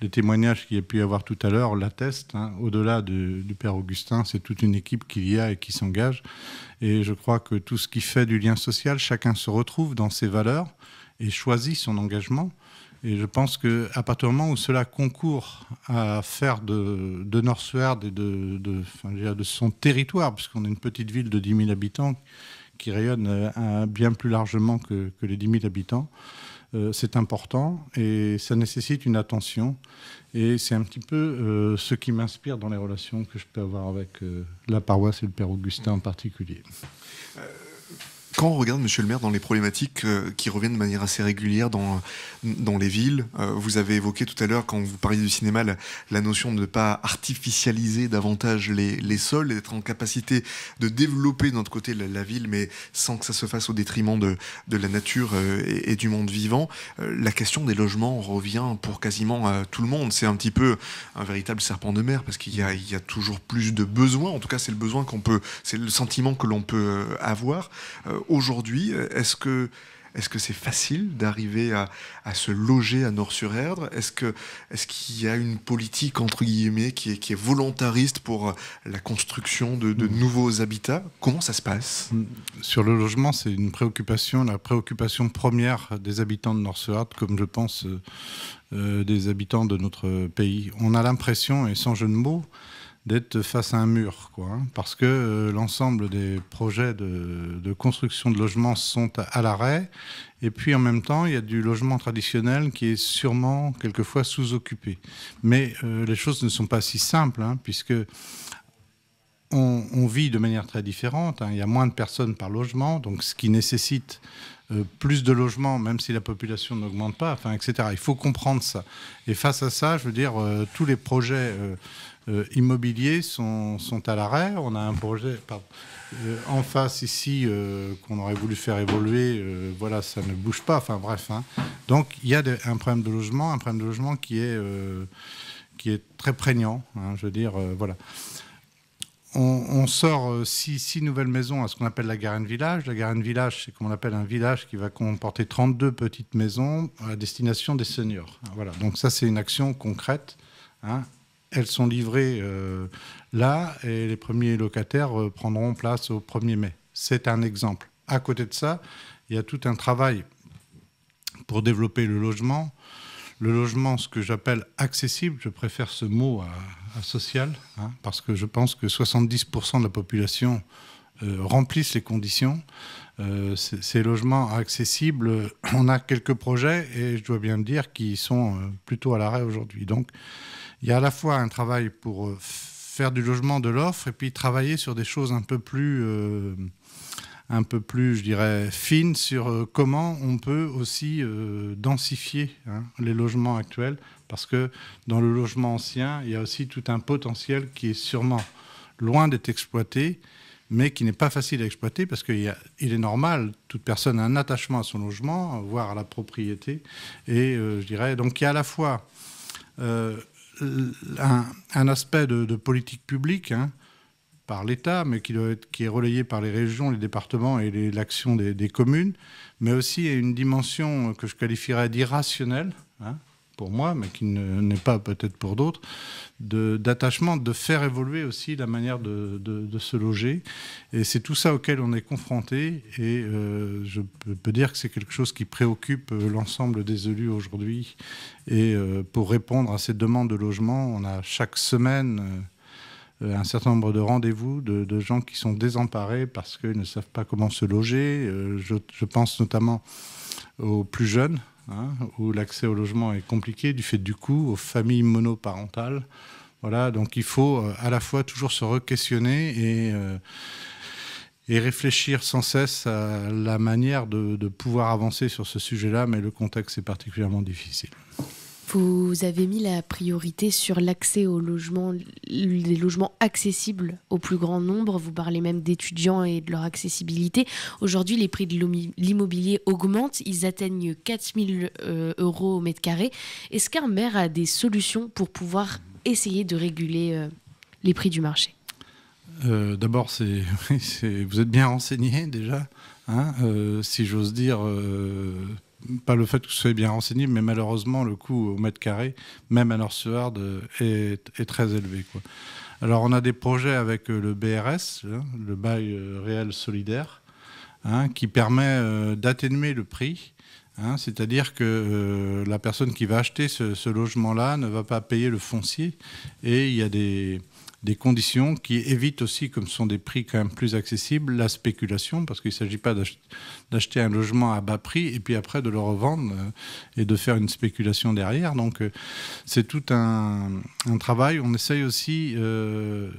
les témoignages qu'il y a pu y avoir tout à l'heure l'attestent, hein. Au-delà du Père Augustin, c'est toute une équipe qu'il y a et qui s'engage. Et je crois que tout ce qui fait du lien social, chacun se retrouve dans ses valeurs et choisit son engagement. Et je pense qu'à partir du moment où cela concourt à faire de Nord-Suerd et de son territoire, puisqu'on est une petite ville de 10 000 habitants qui rayonne bien plus largement que les 10 000 habitants, c'est important et ça nécessite une attention. Et c'est un petit peu ce qui m'inspire dans les relations que je peux avoir avec la paroisse et le Père Augustin en particulier. Quand on regarde, monsieur le maire, dans les problématiques qui reviennent de manière assez régulière dans les villes, vous avez évoqué tout à l'heure, quand vous parliez du cinéma, la notion de ne pas artificialiser davantage les sols et d'être en capacité de développer de notre côté la ville, mais sans que ça se fasse au détriment de la nature et du monde vivant. La question des logements revient pour quasiment tout le monde. C'est un petit peu un véritable serpent de mer, parce qu'il y a toujours plus de besoins. En tout cas, c'est le besoin c'est le sentiment que l'on peut avoir. Aujourd'hui, est-ce que c'est facile d'arriver à se loger à Nort-sur-Erdre ? Est-ce qu'il y a une politique, entre guillemets, qui est volontariste pour la construction de nouveaux habitats ? Comment ça se passe ? Sur le logement, c'est une préoccupation, la préoccupation première des habitants de Nort-sur-Erdre, comme je pense des habitants de notre pays. On a l'impression, et sans jeu de mots, d'être face à un mur, parce que l'ensemble des projets de construction de logements sont à l'arrêt, et puis en même temps, il y a du logement traditionnel qui est sûrement quelquefois sous-occupé. Mais les choses ne sont pas si simples, puisque on vit de manière très différente. Il y a moins de personnes par logement, donc ce qui nécessite plus de logements, même si la population n'augmente pas, etc. Il faut comprendre ça. Et face à ça, je veux dire, tous les projets immobiliers sont à l'arrêt. On a un projet en face ici qu'on aurait voulu faire évoluer. Voilà, ça ne bouge pas. Enfin bref. Donc il y a un problème de logement qui est très prégnant. Je veux dire, voilà. On sort 6 nouvelles maisons à ce qu'on appelle la Garenne Village. La Garenne Village, c'est comme on appelle un village qui va comporter 32 petites maisons à destination des seniors. Voilà. Donc ça, c'est une action concrète. Elles sont livrées là et les premiers locataires prendront place au 1er mai. C'est un exemple. À côté de ça, il y a tout un travail pour développer le logement. Le logement, ce que j'appelle accessible, je préfère ce mot à social, parce que je pense que 70% de la population remplissent les conditions. Ces logements accessibles, on a quelques projets, et je dois bien le dire, qui sont plutôt à l'arrêt aujourd'hui. Donc, il y a à la fois un travail pour faire du logement de l'offre, et puis travailler sur des choses un peu plus, je dirais, fines sur comment on peut aussi densifier les logements actuels, parce que dans le logement ancien, il y a aussi tout un potentiel qui est sûrement loin d'être exploité, mais qui n'est pas facile à exploiter, parce qu'il est normal, toute personne a un attachement à son logement, voire à la propriété, et je dirais, donc il y a à la fois un aspect de politique publique, par l'État, mais qui est relayé par les régions, les départements et l'action des communes, mais aussi une dimension que je qualifierais d'irrationnelle, pour moi, mais qui n'est pas peut-être pour d'autres, d'attachement, de faire évoluer aussi la manière de se loger. Et c'est tout ça auquel on est confronté, et je peux dire que c'est quelque chose qui préoccupe l'ensemble des élus aujourd'hui. Et pour répondre à ces demandes de logement, on a chaque semaine un certain nombre de rendez-vous de gens qui sont désemparés parce qu'ils ne savent pas comment se loger. Je pense notamment aux plus jeunes, où l'accès au logement est compliqué du fait du coût, aux familles monoparentales. Voilà, donc il faut à la fois toujours se re-questionner et réfléchir sans cesse à la manière de pouvoir avancer sur ce sujet-là, mais le contexte est particulièrement difficile. Vous avez mis la priorité sur l'accès au logement, les logements accessibles au plus grand nombre. Vous parlez même d'étudiants et de leur accessibilité. Aujourd'hui, les prix de l'immobilier augmentent. Ils atteignent 4 000 euros au mètre carré. Est-ce qu'un maire a des solutions pour pouvoir essayer de réguler les prix du marché ? D'abord, vous êtes bien renseigné déjà, si j'ose dire. Pas le fait que vous soyez bien renseigné, mais malheureusement, le coût au mètre carré, même à Nort-sur-Erdre, est très élevé, Alors, on a des projets avec le BRS, le bail réel solidaire, qui permet d'atténuer le prix. C'est-à-dire que la personne qui va acheter ce logement-là ne va pas payer le foncier. Et il y a des des conditions qui évitent aussi, comme ce sont des prix quand même plus accessibles, la spéculation, parce qu'il ne s'agit pas d'acheter un logement à bas prix et puis après de le revendre et de faire une spéculation derrière. Donc c'est tout un travail. On essaye aussi de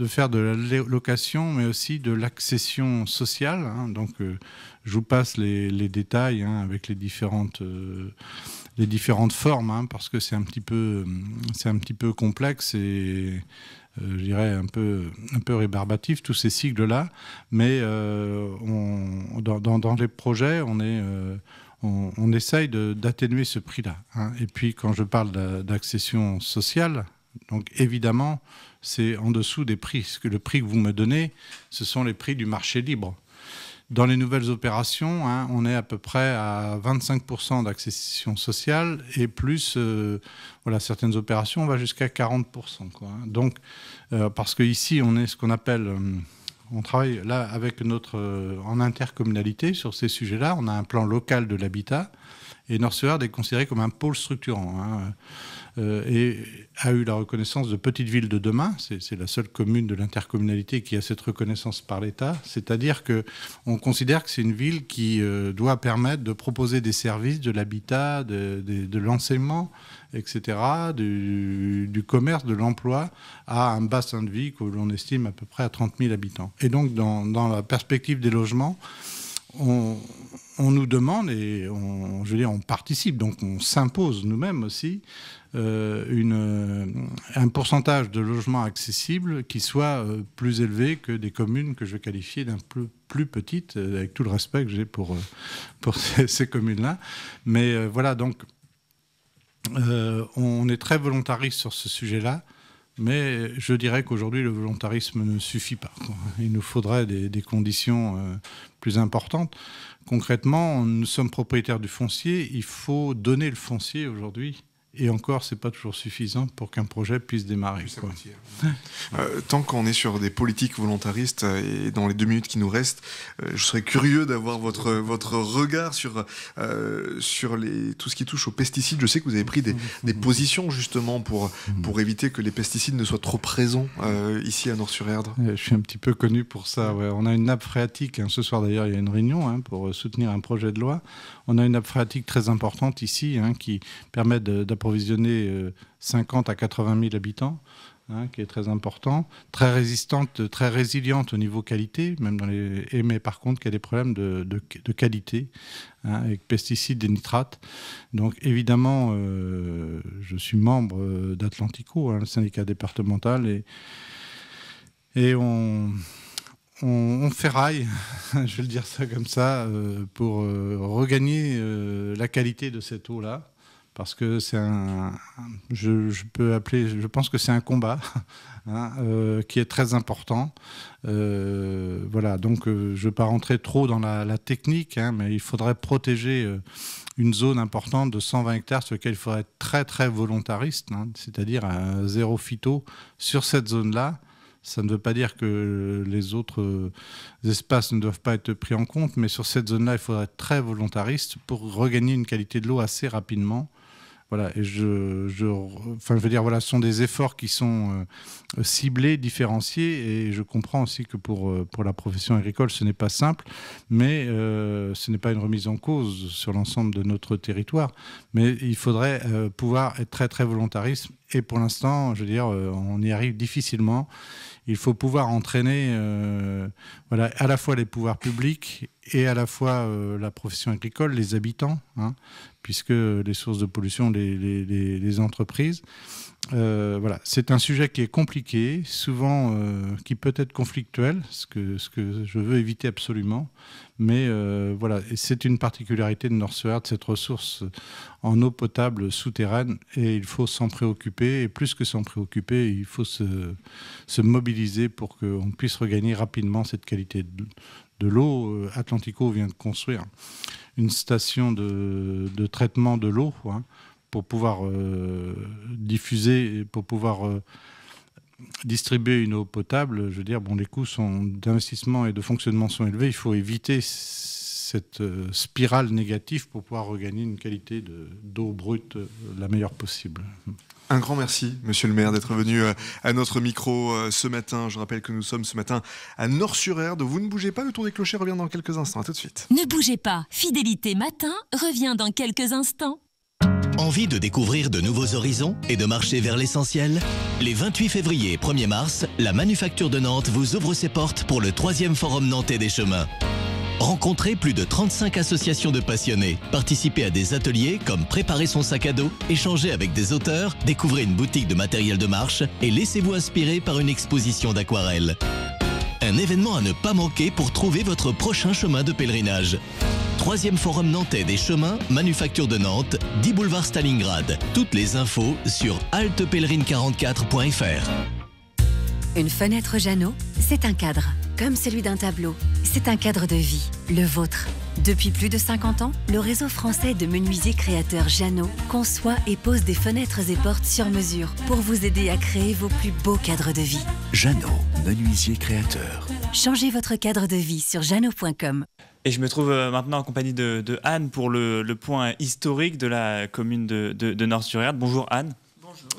faire de la location, mais aussi de l'accession sociale. Donc je vous passe les détails avec les différentes formes, parce que c'est un petit peu complexe et je dirais un peu rébarbatif, tous ces cycles-là. Mais dans les projets, on essaye d'atténuer ce prix-là. Et puis quand je parle d'accession sociale, donc évidemment, c'est en dessous des prix. Parce que le prix que vous me donnez, ce sont les prix du marché libre. Dans les nouvelles opérations, on est à peu près à 25% d'accession sociale et plus, certaines opérations, on va jusqu'à 40%. Donc, parce qu'ici, on est ce qu'on appelle... on travaille là avec en intercommunalité sur ces sujets-là. On a un plan local de l'habitat et Nord-Sur-Erdre est considéré comme un pôle structurant. Et a eu la reconnaissance de petite ville de demain. C'est la seule commune de l'intercommunalité qui a cette reconnaissance par l'État. C'est-à-dire qu'on considère que c'est une ville qui doit permettre de proposer des services, de l'habitat, de l'enseignement, etc., du commerce, de l'emploi, à un bassin de vie que l'on estime à peu près à 30 000 habitants. Et donc, dans la perspective des logements, on nous demande et on participe, donc on s'impose nous-mêmes aussi un pourcentage de logements accessibles qui soit plus élevé que des communes que je qualifiais d'un peu plus petites, avec tout le respect que j'ai pour ces communes-là. Mais voilà, donc on est très volontariste sur ce sujet-là. Mais je dirais qu'aujourd'hui, le volontarisme ne suffit pas. Il nous faudrait des conditions plus importantes. Concrètement, nous sommes propriétaires du foncier. Il faut donner le foncier aujourd'hui. Et encore, ce n'est pas toujours suffisant pour qu'un projet puisse démarrer. Tant qu'on est sur des politiques volontaristes, et dans les 2 minutes qui nous restent, je serais curieux d'avoir votre regard sur tout ce qui touche aux pesticides. Je sais que vous avez pris des positions justement pour éviter que les pesticides ne soient trop présents ici à Nord-sur-Erdre. Je suis un petit peu connu pour ça. Ouais. On a une nappe phréatique. Ce soir d'ailleurs, il y a une réunion pour soutenir un projet de loi. On a une nappe phréatique très importante ici qui permet d'approvisionner 50 à 80 000 habitants, qui est très important, très résistante, très résiliente au niveau qualité, même mais par contre qui a des problèmes de qualité, avec pesticides et nitrates. Donc évidemment, je suis membre d'Atlantico, le syndicat départemental, et on ferraille, je vais le dire ça comme ça, pour regagner la qualité de cette eau-là. Parce que je pense que c'est un combat qui est très important. Voilà, donc je ne vais pas rentrer trop dans la technique, mais il faudrait protéger une zone importante de 120 hectares sur laquelle il faudrait être très très volontariste, c'est-à-dire un zéro phyto sur cette zone-là. Ça ne veut pas dire que les autres espaces ne doivent pas être pris en compte, mais sur cette zone-là, il faudrait être très volontariste pour regagner une qualité de l'eau assez rapidement. Voilà, et ce sont des efforts qui sont ciblés, différenciés, et je comprends aussi que pour la profession agricole, ce n'est pas simple, mais ce n'est pas une remise en cause sur l'ensemble de notre territoire. Mais il faudrait pouvoir être très très volontariste, et pour l'instant, on y arrive difficilement. Il faut pouvoir entraîner à la fois les pouvoirs publics et à la fois la profession agricole, les habitants, puisque les sources de pollution, les entreprises. C'est un sujet qui est compliqué, souvent qui peut être conflictuel, ce que je veux éviter absolument. Mais et c'est une particularité de Nord-sur-Erdre, cette ressource en eau potable souterraine, et il faut s'en préoccuper. Et plus que s'en préoccuper, il faut se mobiliser pour qu'on puisse regagner rapidement cette qualité de l'eau. Atlantico vient de construire une station de traitement de l'eau pour pouvoir diffuser, pour pouvoir distribuer une eau potable. Je veux dire, les coûts d'investissement et de fonctionnement sont élevés. Il faut éviter cette spirale négative pour pouvoir regagner une qualité d'eau brute la meilleure possible. Un grand merci, monsieur le maire, d'être venu à notre micro ce matin. Je rappelle que nous sommes ce matin à Nort-sur-Erdre. Vous ne bougez pas, le tour des clochers revient dans quelques instants. À tout de suite. Ne bougez pas, Fidélité Matin revient dans quelques instants. Envie de découvrir de nouveaux horizons et de marcher vers l'essentiel? Les 28 février et 1er mars, la Manufacture de Nantes vous ouvre ses portes pour le 3e Forum nantais des chemins. Rencontrez plus de 35 associations de passionnés, participez à des ateliers comme préparer son sac à dos, échanger avec des auteurs, découvrez une boutique de matériel de marche et laissez-vous inspirer par une exposition d'aquarelles. Un événement à ne pas manquer pour trouver votre prochain chemin de pèlerinage. 3e Forum nantais des chemins, Manufacture de Nantes, 10 boulevard Stalingrad. Toutes les infos sur altepèlerine44.fr. Une fenêtre Jeannot, c'est un cadre, comme celui d'un tableau. C'est un cadre de vie, le vôtre. Depuis plus de 50 ans, le réseau français de menuisiers créateurs Jeannot conçoit et pose des fenêtres et portes sur mesure pour vous aider à créer vos plus beaux cadres de vie. Jeannot, menuisier créateur. Changez votre cadre de vie sur jeannot.com. Et je me trouve maintenant en compagnie de Anne pour le point historique de la commune de Nort-sur-Erdre. Bonjour Anne. Bonjour.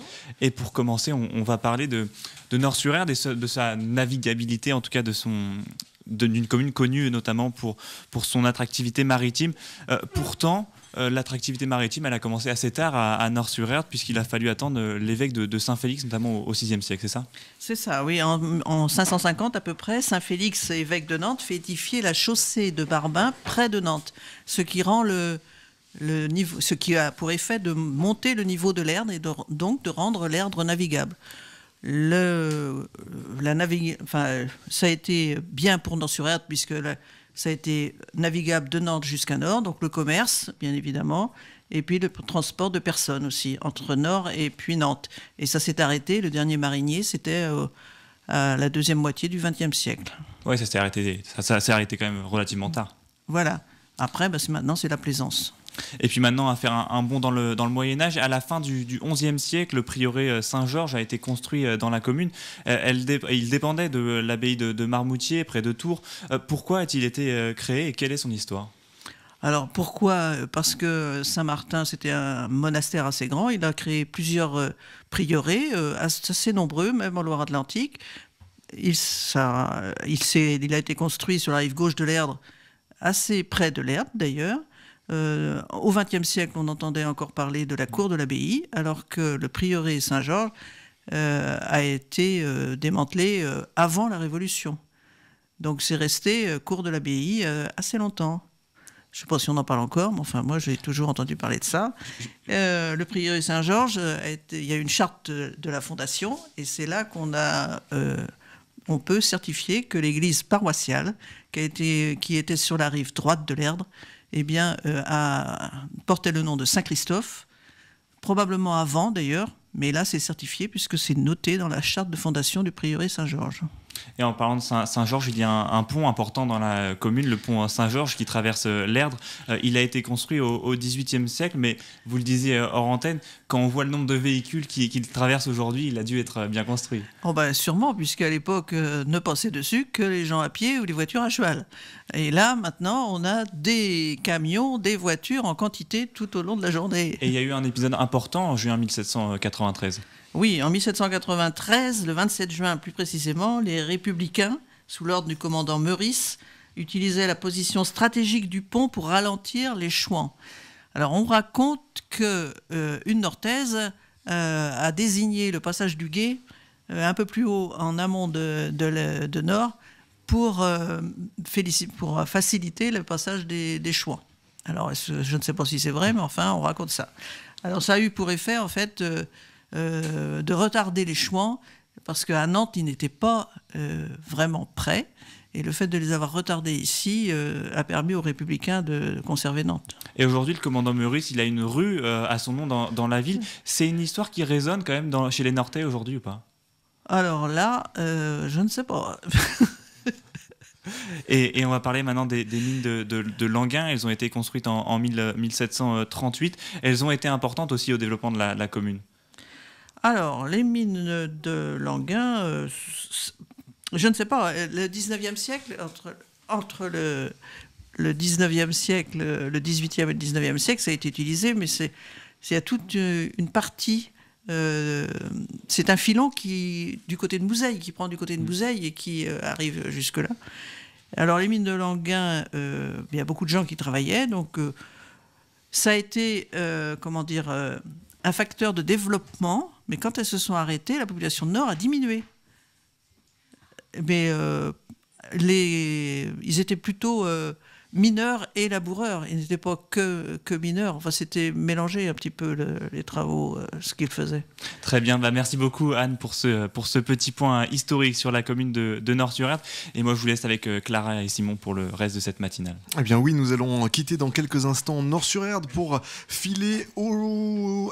Et pour commencer, on va parler de Nort-sur-Erdre et de sa navigabilité, en tout cas d'une commune connue notamment pour son attractivité maritime. Pourtant, l'attractivité maritime, elle a commencé assez tard à Nort-sur-Erdre, puisqu'il a fallu attendre l'évêque de Saint-Félix, notamment au VIe siècle, c'est ça? C'est ça, oui. En 550 à peu près, Saint-Félix, évêque de Nantes, fait édifier la chaussée de Barbin près de Nantes, ce qui rend le niveau, ce qui a pour effet de monter le niveau de l'Erdre et donc de rendre l'Erdre navigable. Ça a été bien pour Nort-sur-Erdre, puisque ça a été navigable de Nantes jusqu'à Nord, donc le commerce, bien évidemment, et puis le transport de personnes aussi, entre Nord et puis Nantes. Et ça s'est arrêté, le dernier marinier, c'était à la deuxième moitié du XXe siècle. Oui, ça s'est arrêté quand même relativement tard. Voilà. Après, maintenant, c'est la plaisance. Et puis maintenant, à faire un bond dans le Moyen-Âge, à la fin du XIe siècle, le prieuré Saint-Georges a été construit dans la commune. Il dépendait de l'abbaye de Marmoutier, près de Tours. Pourquoi a-t-il été créé et quelle est son histoire? Alors pourquoi? Parce que Saint-Martin, c'était un monastère assez grand. Il a créé plusieurs prieurés, assez nombreux, même en Loire-Atlantique. Il a été construit sur la rive gauche de l'Erdre, assez près de l'Erdre d'ailleurs. Au XXe siècle, on entendait encore parler de la cour de l'abbaye, alors que le prieuré Saint-Georges a été démantelé avant la Révolution. Donc c'est resté cour de l'abbaye assez longtemps. Je ne sais pas si on en parle encore, mais enfin moi j'ai toujours entendu parler de ça. Le prieuré Saint-Georges, il y a une charte de la fondation, et c'est là on peut certifier que l'église paroissiale, qui était sur la rive droite de l'Erdre, portait le nom de Saint-Christophe, probablement avant d'ailleurs, mais là c'est certifié puisque c'est noté dans la charte de fondation du prieuré Saint-Georges. Et en parlant de Saint-Georges, il y a un pont important dans la commune, le pont Saint-Georges qui traverse l'Erdre. Il a été construit au XVIIIe siècle, mais vous le disiez hors antenne, quand on voit le nombre de véhicules qui le traversent aujourd'hui, il a dû être bien construit. Oh sûrement, puisqu'à l'époque, ne passaient dessus que les gens à pied ou les voitures à cheval. Et là, maintenant, on a des camions, des voitures en quantité tout au long de la journée. Et il y a eu un épisode important en juin 1793. Oui, en 1793, le 27 juin plus précisément, les Républicains, sous l'ordre du commandant Meurice, utilisaient la position stratégique du pont pour ralentir les chouans. Alors on raconte qu'une Nortaise a désigné le passage du Gué un peu plus haut en amont de Nord pour faciliter le passage des chouans. Alors je ne sais pas si c'est vrai, mais enfin on raconte ça. Alors ça a eu pour effet en fait de retarder les chouans, parce qu'à Nantes, ils n'étaient pas vraiment prêts. Et le fait de les avoir retardés ici a permis aux Républicains de conserver Nantes. Et aujourd'hui, le commandant Meurice, il a une rue à son nom dans la ville. C'est une histoire qui résonne quand même chez les Nortais aujourd'hui ou pas? Alors là, je ne sais pas. Et on va parler maintenant des mines de Languin. Elles ont été construites en 1738. Elles ont été importantes aussi au développement de la commune. Alors, les mines de Languin, je ne sais pas, le 19e siècle, entre le 19e siècle, le 18e et le 19e siècle, ça a été utilisé, mais il y a toute une partie C'est un filon qui du côté de Mouzeil, qui prend du côté de Mouzeil et qui arrive jusque-là. Alors les mines de Languin, il y a beaucoup de gens qui travaillaient, donc ça a été un facteur de développement, mais quand elles se sont arrêtées, la population nord a diminué. Mais ils étaient plutôt mineurs et laboureurs. Ils n'étaient pas que mineurs. Enfin, c'était mélangé un petit peu les travaux, ce qu'ils faisaient. Très bien. Merci beaucoup, Anne, pour ce petit point historique sur la commune de Nort-sur-Erdre. Et moi, je vous laisse avec Clara et Simon pour le reste de cette matinale. Eh bien oui, nous allons quitter dans quelques instants Nort-sur-Erdre pour filer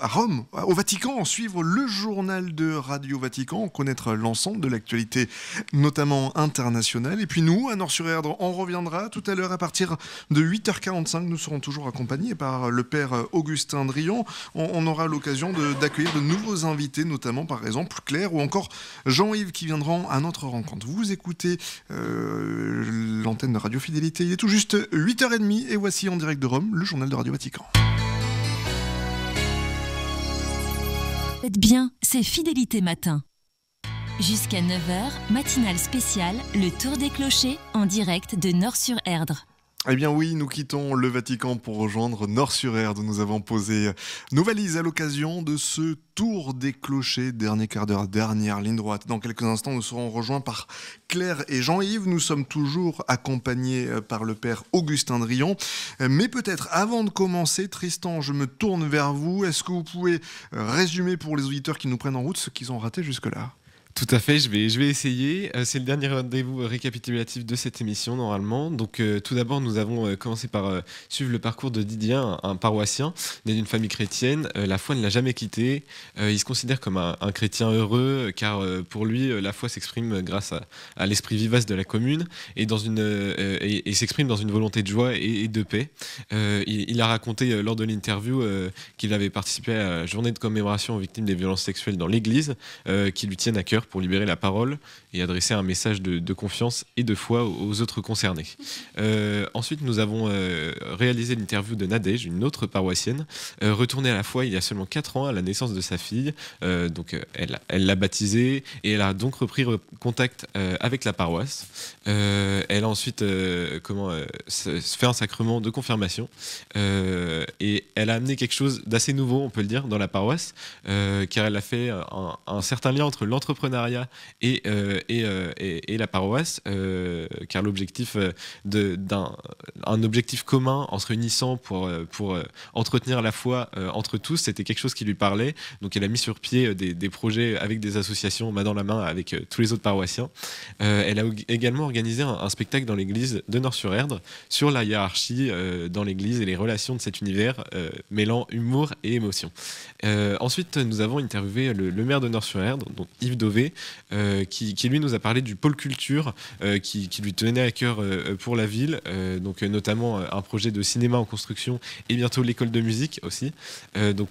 à Rome, au Vatican, suivre le journal de Radio Vatican, connaître l'ensemble de l'actualité, notamment internationale. Et puis nous, à Nort-sur-Erdre, on reviendra tout à l'heure à partir de 8h45. Nous serons toujours accompagnés par le père Augustin Drian. On aura l'occasion d'accueillir de nouveaux invités, notamment par exemple Claire ou encore Jean-Yves qui viendront à notre rencontre. Vous écoutez l'antenne de Radio Fidélité. Il est tout juste 8h30 et voici en direct de Rome le journal de Radio Vatican. Faites bien, c'est Fidélité Matin. Jusqu'à 9h, matinale spéciale, le tour des clochers en direct de Nort-sur-Erdre. Eh bien oui, nous quittons le Vatican pour rejoindre Nort-sur-Erdre. Nous avons posé nos valises à l'occasion de ce tour des clochers. Dernier quart d'heure, dernière ligne droite. Dans quelques instants, nous serons rejoints par Claire et Jean-Yves. Nous sommes toujours accompagnés par le père Augustin Drian. Mais peut-être, avant de commencer, Tristan, je me tourne vers vous. Est-ce que vous pouvez résumer pour les auditeurs qui nous prennent en route ce qu'ils ont raté jusque-là ? Tout à fait, je vais essayer. C'est le dernier rendez-vous récapitulatif de cette émission normalement. Donc tout d'abord, nous avons commencé par suivre le parcours de Didier, un paroissien né d'une famille chrétienne. La foi ne l'a jamais quitté. Il se considère comme un chrétien heureux car pour lui, la foi s'exprime grâce à l'esprit vivace de la commune et s'exprime dans une volonté de joie et de paix. Il a raconté lors de l'interview qu'il avait participé à la journée de commémoration aux victimes des violences sexuelles dans l'église qui lui tiennent à cœur pour libérer la parole et adresser un message de confiance et de foi aux autres concernés. Ensuite, nous avons réalisé l'interview de Nadège, une autre paroissienne, retournée à la foi il y a seulement 4 ans à la naissance de sa fille. Donc, elle l'a baptisée et elle a donc repris contact avec la paroisse. Elle a ensuite fait un sacrement de confirmation et elle a amené quelque chose d'assez nouveau, on peut le dire, dans la paroisse, car elle a fait un certain lien entre l'entrepreneuriat et la paroisse, car l'objectif un objectif commun en se réunissant pour entretenir la foi entre tous, c'était quelque chose qui lui parlait. Donc elle a mis sur pied des projets avec des associations main dans la main avec tous les autres paroissiens. Elle a également organisé un spectacle dans l'église de Nort-sur-Erdre sur la hiérarchie dans l'église et les relations de cet univers mêlant humour et émotion. Ensuite, nous avons interviewé le maire de Nort-sur-Erdre, donc Yves Dauvé, qui lui nous a parlé du pôle culture qui lui tenait à cœur pour la ville, donc notamment un projet de cinéma en construction et bientôt l'école de musique aussi, donc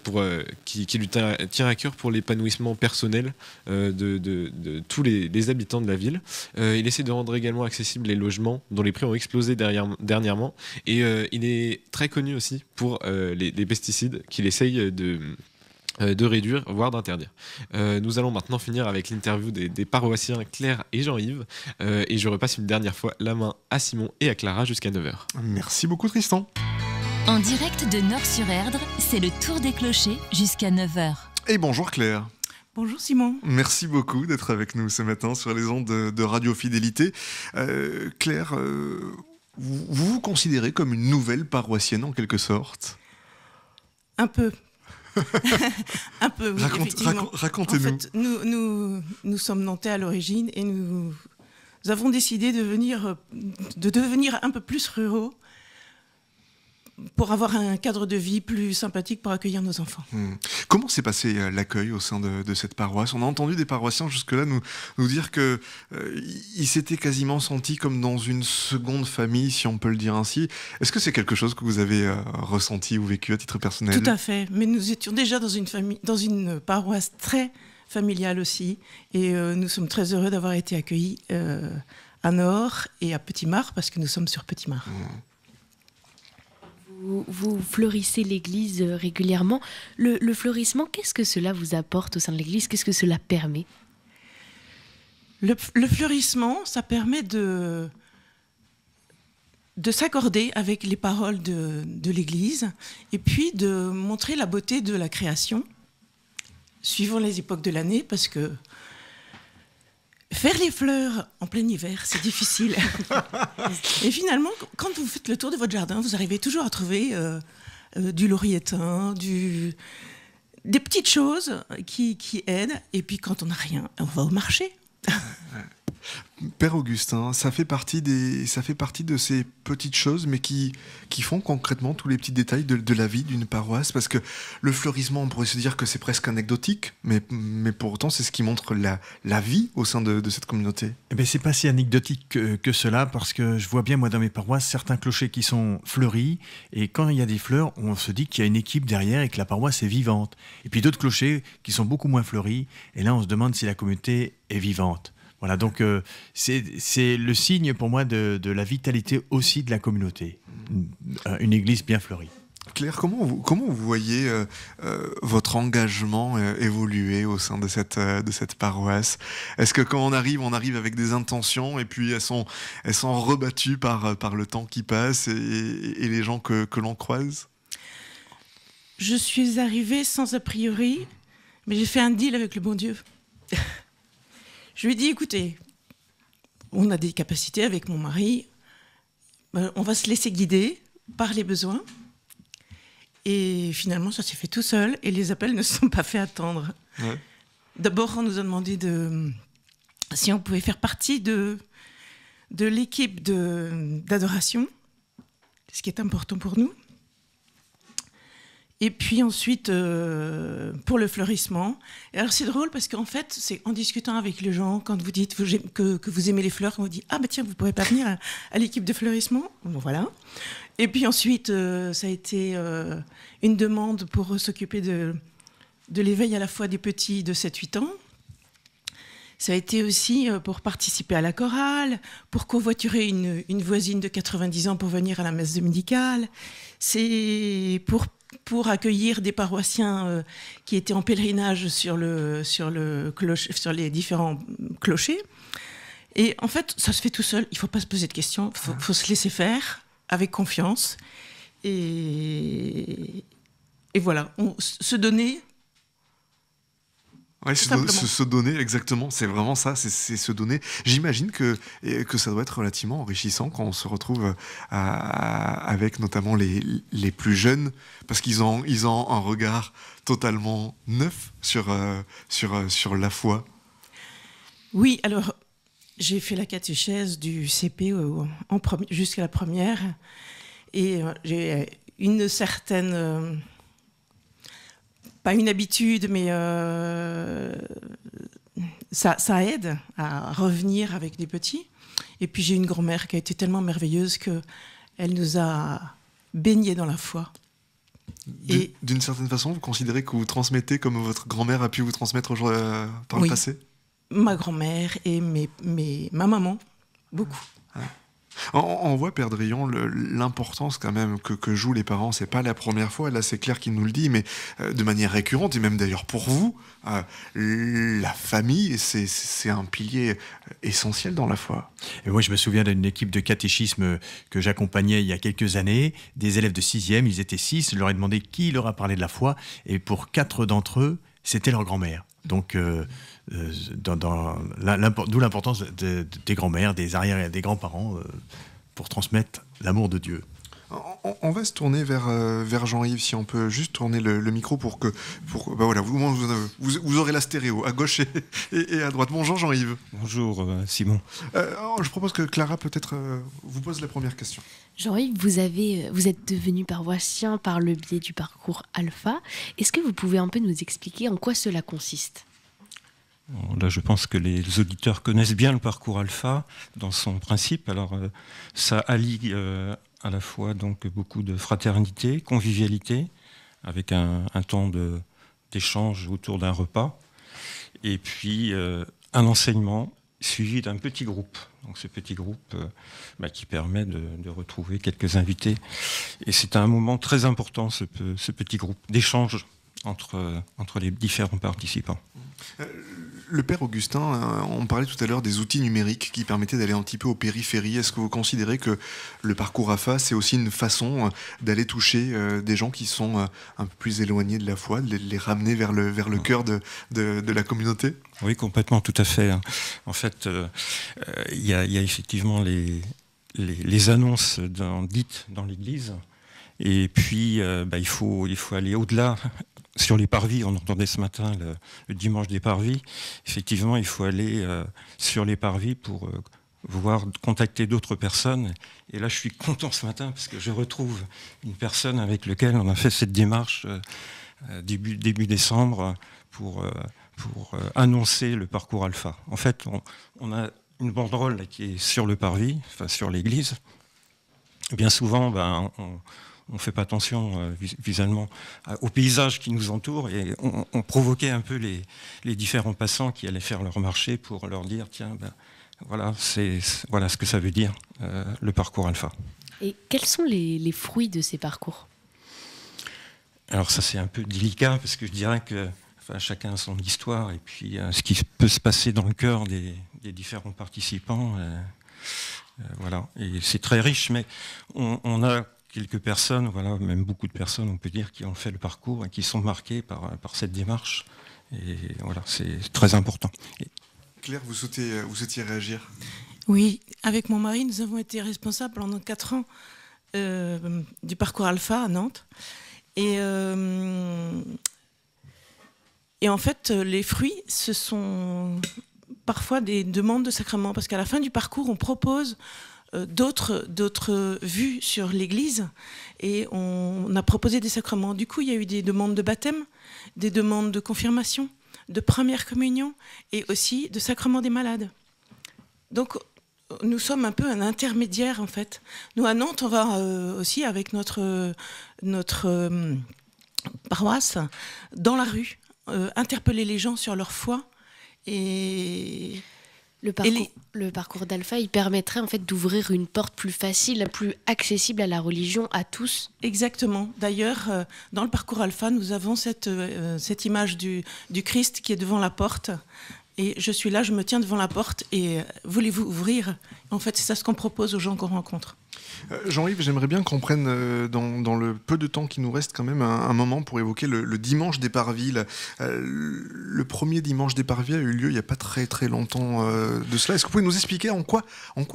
qui lui tient à cœur pour l'épanouissement personnel de tous les habitants de la ville. Il essaie de rendre également accessibles les logements dont les prix ont explosé dernièrement et il est très connu aussi pour les pesticides qu'il essaye de réduire, voire d'interdire. Nous allons maintenant finir avec l'interview des paroissiens Claire et Jean-Yves et je repasse une dernière fois la main à Simon et à Clara jusqu'à 9h. Merci beaucoup Tristan. En direct de Nort-sur-Erdre, c'est le tour des clochers jusqu'à 9h. Et bonjour Claire. Bonjour Simon. Merci beaucoup d'être avec nous ce matin sur les ondes de Radio Fidélité. Claire, vous vous considérez comme une nouvelle paroissienne en quelque sorte ? Un peu. Un peu, oui, effectivement. Racontez-nous. En fait, nous sommes nantais à l'origine et nous avons décidé de devenir un peu plus ruraux pour avoir un cadre de vie plus sympathique pour accueillir nos enfants. Comment s'est passé l'accueil au sein de cette paroisse ? On a entendu des paroissiens jusque-là nous dire qu'ils s'étaient quasiment sentis comme dans une seconde famille, si on peut le dire ainsi. Est-ce que c'est quelque chose que vous avez ressenti ou vécu à titre personnel ? Tout à fait, mais nous étions déjà dans une paroisse très familiale aussi, et nous sommes très heureux d'avoir été accueillis à Nord et à Petit-Mare, parce que nous sommes sur Petit-Mare. Vous fleurissez l'église régulièrement. Le fleurissement, qu'est-ce que cela vous apporte au sein de l'église? Qu'est-ce que cela permet? Le fleurissement, ça permet de s'accorder avec les paroles de l'église et puis de montrer la beauté de la création, suivant les époques de l'année, parce que faire les fleurs en plein hiver, c'est difficile. Et finalement, quand vous faites le tour de votre jardin, vous arrivez toujours à trouver du laurier-thym, des petites choses qui aident. Et puis quand on n'a rien, on va au marché. Père Augustin, ça fait partie de ces petites choses, mais qui font concrètement tous les petits détails de la vie d'une paroisse, parce que le fleurissement, on pourrait se dire que c'est presque anecdotique, mais pour autant, c'est ce qui montre la vie au sein de cette communauté. Eh bien, c'est pas si anecdotique que cela, parce que je vois bien, moi, dans mes paroisses, certains clochers qui sont fleuris, et quand il y a des fleurs, on se dit qu'il y a une équipe derrière et que la paroisse est vivante. Et puis d'autres clochers qui sont beaucoup moins fleuris, et là, on se demande si la communauté est vivante. Voilà, donc c'est le signe pour moi de la vitalité aussi de la communauté, une église bien fleurie. Claire, comment vous voyez votre engagement évoluer au sein de cette paroisse? Est-ce que quand on arrive avec des intentions et puis elles sont rebattues par le temps qui passe et les gens que l'on croise? Je suis arrivée sans a priori, mais j'ai fait un deal avec le bon Dieu. Je lui ai dit, écoutez, on a des capacités avec mon mari, on va se laisser guider par les besoins. Et finalement, ça s'est fait tout seul et les appels ne se sont pas fait attendre. Ouais. D'abord, on nous a demandé si on pouvait faire partie de l'équipe d'adoration, ce qui est important pour nous. Et puis ensuite, pour le fleurissement. Et alors c'est drôle parce qu'en fait, c'est en discutant avec les gens, quand vous dites que vous aimez les fleurs, on vous dit « Ah bah tiens, vous ne pourrez pas venir à l'équipe de fleurissement ?» Bon, voilà. Et puis ensuite, ça a été une demande pour s'occuper de l'éveil à la fois des petits de 7-8 ans. Ça a été aussi pour participer à la chorale, pour convoiturer une voisine de 90 ans pour venir à la messe dominicale. C'est pour accueillir des paroissiens qui étaient en pèlerinage sur les différents clochers. Et en fait, ça se fait tout seul. Il ne faut pas se poser de questions. Il faut se laisser faire avec confiance. Et voilà, se donner. Ouais, se donner, exactement, c'est vraiment ça, c'est se donner. J'imagine que ça doit être relativement enrichissant quand on se retrouve avec notamment les plus jeunes, parce qu'ils ont un regard totalement neuf sur la foi. Oui, alors j'ai fait la catéchèse du CP jusqu'à la première, et j'ai une certaine... pas une habitude, mais ça aide à revenir avec les petits. Et puis j'ai une grand-mère qui a été tellement merveilleuse qu'elle nous a baignés dans la foi. D'une certaine façon, vous considérez que vous transmettez comme votre grand-mère a pu vous transmettre par le passé? Ma grand-mère et ma maman, beaucoup. Ouais. On voit, Père Drillon, l'importance quand même que jouent les parents. C'est pas la première fois, là c'est Claire qui nous le dit, mais de manière récurrente, et même d'ailleurs pour vous, la famille, c'est un pilier essentiel dans la foi. Et moi je me souviens d'une équipe de catéchisme que j'accompagnais il y a quelques années, des élèves de 6e, ils étaient 6, je leur ai demandé qui leur a parlé de la foi, et pour 4 d'entre eux, c'était leur grand-mère. Donc, d'où l'importance des grands-mères, des grands-parents pour transmettre l'amour de Dieu. On va se tourner vers Jean-Yves, si on peut juste tourner le micro pour voilà, vous aurez la stéréo à gauche et à droite. Bonjour Jean-Yves. Bonjour Simon. Je propose que Clara peut-être vous pose la première question. Jean-Yves, vous êtes devenu paroissien par le biais du parcours Alpha. Est-ce que vous pouvez un peu nous expliquer en quoi cela consiste ? Là, je pense que les auditeurs connaissent bien le parcours Alpha dans son principe. Alors, ça allie à la fois donc beaucoup de fraternité, convivialité, avec un temps d'échange autour d'un repas, et puis un enseignement suivi d'un petit groupe. Donc ce petit groupe qui permet de retrouver quelques invités. Et c'est un moment très important, ce petit groupe d'échange entre les différents participants. Le père Augustin, on parlait tout à l'heure des outils numériques qui permettaient d'aller un petit peu aux périphéries. Est-ce que vous considérez que le parcours AFA, c'est aussi une façon d'aller toucher des gens qui sont un peu plus éloignés de la foi, de les ramener vers le cœur de la communauté ? Oui, complètement, tout à fait. En fait, il y a effectivement les annonces dites dans l'Église. Et puis, il faut aller au-delà. Sur les parvis, on entendait ce matin le dimanche des parvis. Effectivement, il faut aller sur les parvis pour contacter d'autres personnes. Et là, je suis content ce matin parce que je retrouve une personne avec laquelle on a fait cette démarche début décembre pour annoncer le parcours Alpha. En fait, on a une banderole là, qui est sur le parvis, enfin sur l'église. Bien souvent, on ne fait pas attention visuellement au paysage qui nous entoure et on provoquait un peu les différents passants qui allaient faire leur marché pour leur dire tiens, voilà ce que ça veut dire le parcours Alpha. Et quels sont les fruits de ces parcours ? Alors ça c'est un peu délicat parce que je dirais que chacun a son histoire et puis ce qui peut se passer dans le cœur des différents participants. Voilà, et c'est très riche, mais on a quelques personnes, voilà, même beaucoup de personnes, on peut dire, qui ont fait le parcours et qui sont marquées par cette démarche. Et voilà, c'est très important. Claire, vous souhaitiez réagir ? Oui, avec mon mari, nous avons été responsables pendant 4 ans du parcours Alpha à Nantes. Et en fait, les fruits, ce sont parfois des demandes de sacrements, parce qu'à la fin du parcours, on propose d'autres vues sur l'Église et on a proposé des sacrements. Du coup, il y a eu des demandes de baptême, des demandes de confirmation, de première communion et aussi de sacrement des malades. Donc, nous sommes un peu un intermédiaire en fait. Nous, à Nantes, on va aussi avec notre paroisse dans la rue, interpeller les gens sur leur foi et... Le parcours d'Alpha, il permettrait en fait d'ouvrir une porte plus facile, plus accessible à la religion à tous. Exactement. D'ailleurs, dans le parcours Alpha, nous avons cette image du Christ qui est devant la porte. Et je suis là, je me tiens devant la porte et voulez-vous ouvrir ? En fait, c'est ça ce qu'on propose aux gens qu'on rencontre. Jean-Yves, j'aimerais bien qu'on prenne dans le peu de temps qui nous reste quand même un moment pour évoquer le dimanche des parvis. Le premier dimanche des parvis a eu lieu il n'y a pas très très longtemps de cela. Est-ce que vous pouvez nous expliquer en quoi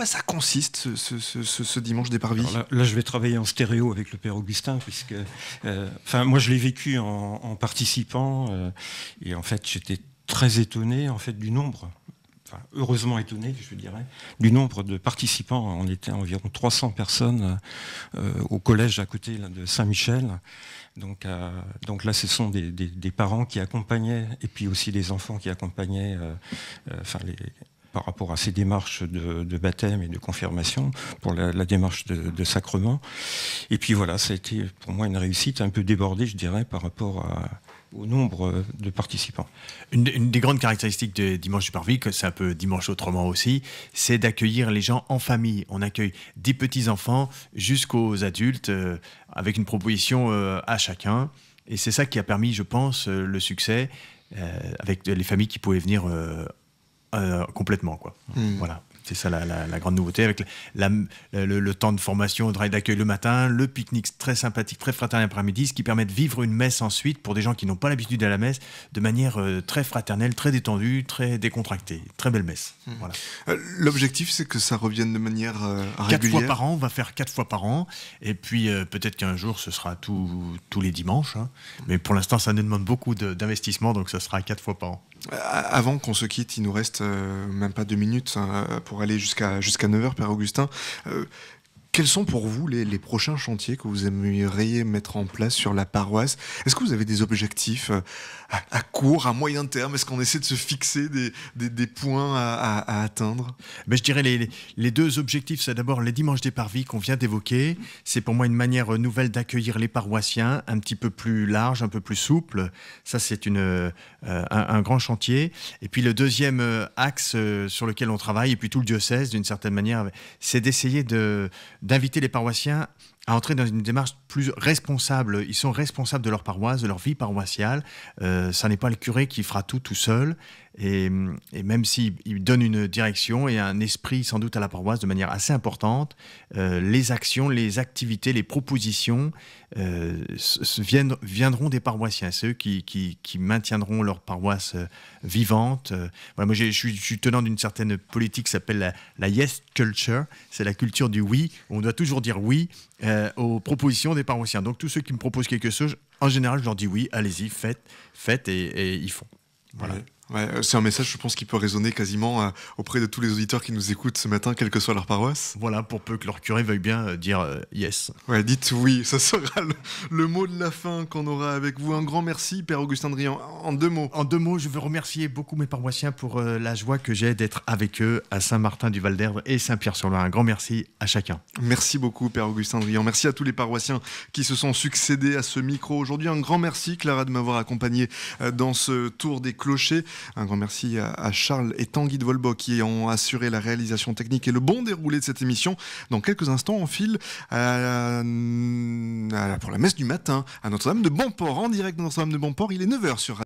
ça consiste ce dimanche des parvis ? Là, je vais travailler en stéréo avec le père Augustin puisque moi je l'ai vécu en participant et en fait j'étais très étonné en fait du nombre. Heureusement étonné, je dirais, du nombre de participants. On était environ 300 personnes au collège à côté là, de Saint-Michel. Donc là, ce sont des parents qui accompagnaient, et puis aussi des enfants qui accompagnaient par rapport à ces démarches de baptême et de confirmation, pour la démarche de sacrement. Et puis voilà, ça a été pour moi une réussite un peu débordée, je dirais, par rapport au nombre de participants. Une des grandes caractéristiques de Dimanche du Parvis, que c'est un peu Dimanche autrement aussi, c'est d'accueillir les gens en famille. On accueille des petits-enfants jusqu'aux adultes avec une proposition à chacun. Et c'est ça qui a permis, je pense, le succès avec les familles qui pouvaient venir complètement, quoi. Voilà. C'est ça la grande nouveauté, avec le temps de formation, d'accueil le matin, le pique-nique très sympathique, très fraternel l'après-midi, ce qui permet de vivre une messe ensuite pour des gens qui n'ont pas l'habitude à la messe, de manière très fraternelle, très détendue, très décontractée. Très belle messe. Voilà. L'objectif, c'est que ça revienne de manière régulière. 4 fois par an, on va faire 4 fois par an, et puis peut-être qu'un jour, ce sera tous les dimanches, hein. Mais pour l'instant, ça nous demande beaucoup d'investissement, donc ça sera 4 fois par an. Avant qu'on se quitte, il nous reste même pas 2 minutes pour aller jusqu'à 9h, Père Augustin. Quels sont pour vous les prochains chantiers que vous aimeriez mettre en place sur la paroisse? Est-ce que vous avez des objectifs à court, à moyen terme? Est-ce qu'on essaie de se fixer des points à atteindre? Je dirais les deux objectifs, c'est d'abord les dimanches des parvis qu'on vient d'évoquer. C'est pour moi une manière nouvelle d'accueillir les paroissiens, un petit peu plus large, un peu plus souple. Ça, c'est un grand chantier. Et puis le deuxième axe sur lequel on travaille, et puis tout le diocèse d'une certaine manière, c'est d'essayer d'inviter les paroissiens à entrer dans une démarche plus responsable. Ils sont responsables de leur paroisse, de leur vie paroissiale. Ça n'est pas le curé qui fera tout seul. Et même s'il donne une direction et un esprit sans doute à la paroisse de manière assez importante, les actions, les activités, les propositions viendront des paroissiens. C'est eux qui maintiendront leur paroisse vivante. Voilà, moi, je suis tenant d'une certaine politique qui s'appelle la yes culture. C'est la culture du oui. On doit toujours dire oui aux propositions des paroissiens. Donc tous ceux qui me proposent quelque chose, en général, je leur dis oui, allez-y, faites et ils font. Voilà. Ouais, c'est un message, je pense, qui peut résonner quasiment auprès de tous les auditeurs qui nous écoutent ce matin, quelle que soit leur paroisse. Voilà, pour peu que leur curé veuille bien dire yes. Ouais, dites oui, ça sera le mot de la fin qu'on aura avec vous. Un grand merci, Père Augustin Drian. En deux mots. En deux mots, je veux remercier beaucoup mes paroissiens pour la joie que j'ai d'être avec eux à Saint-Martin du Val-d'Erdre et Saint-Pierre-sur-Loire. Un grand merci à chacun. Merci beaucoup, Père Augustin Drian. Merci à tous les paroissiens qui se sont succédés à ce micro aujourd'hui. Un grand merci, Clara, de m'avoir accompagné dans ce tour des clochers. Un grand merci à Charles et Tanguy de Volbo qui ont assuré la réalisation technique et le bon déroulé de cette émission. Dans quelques instants, on file pour la messe du matin à Notre-Dame de Bonport. En direct de Notre-Dame de Bonport, il est 9h sur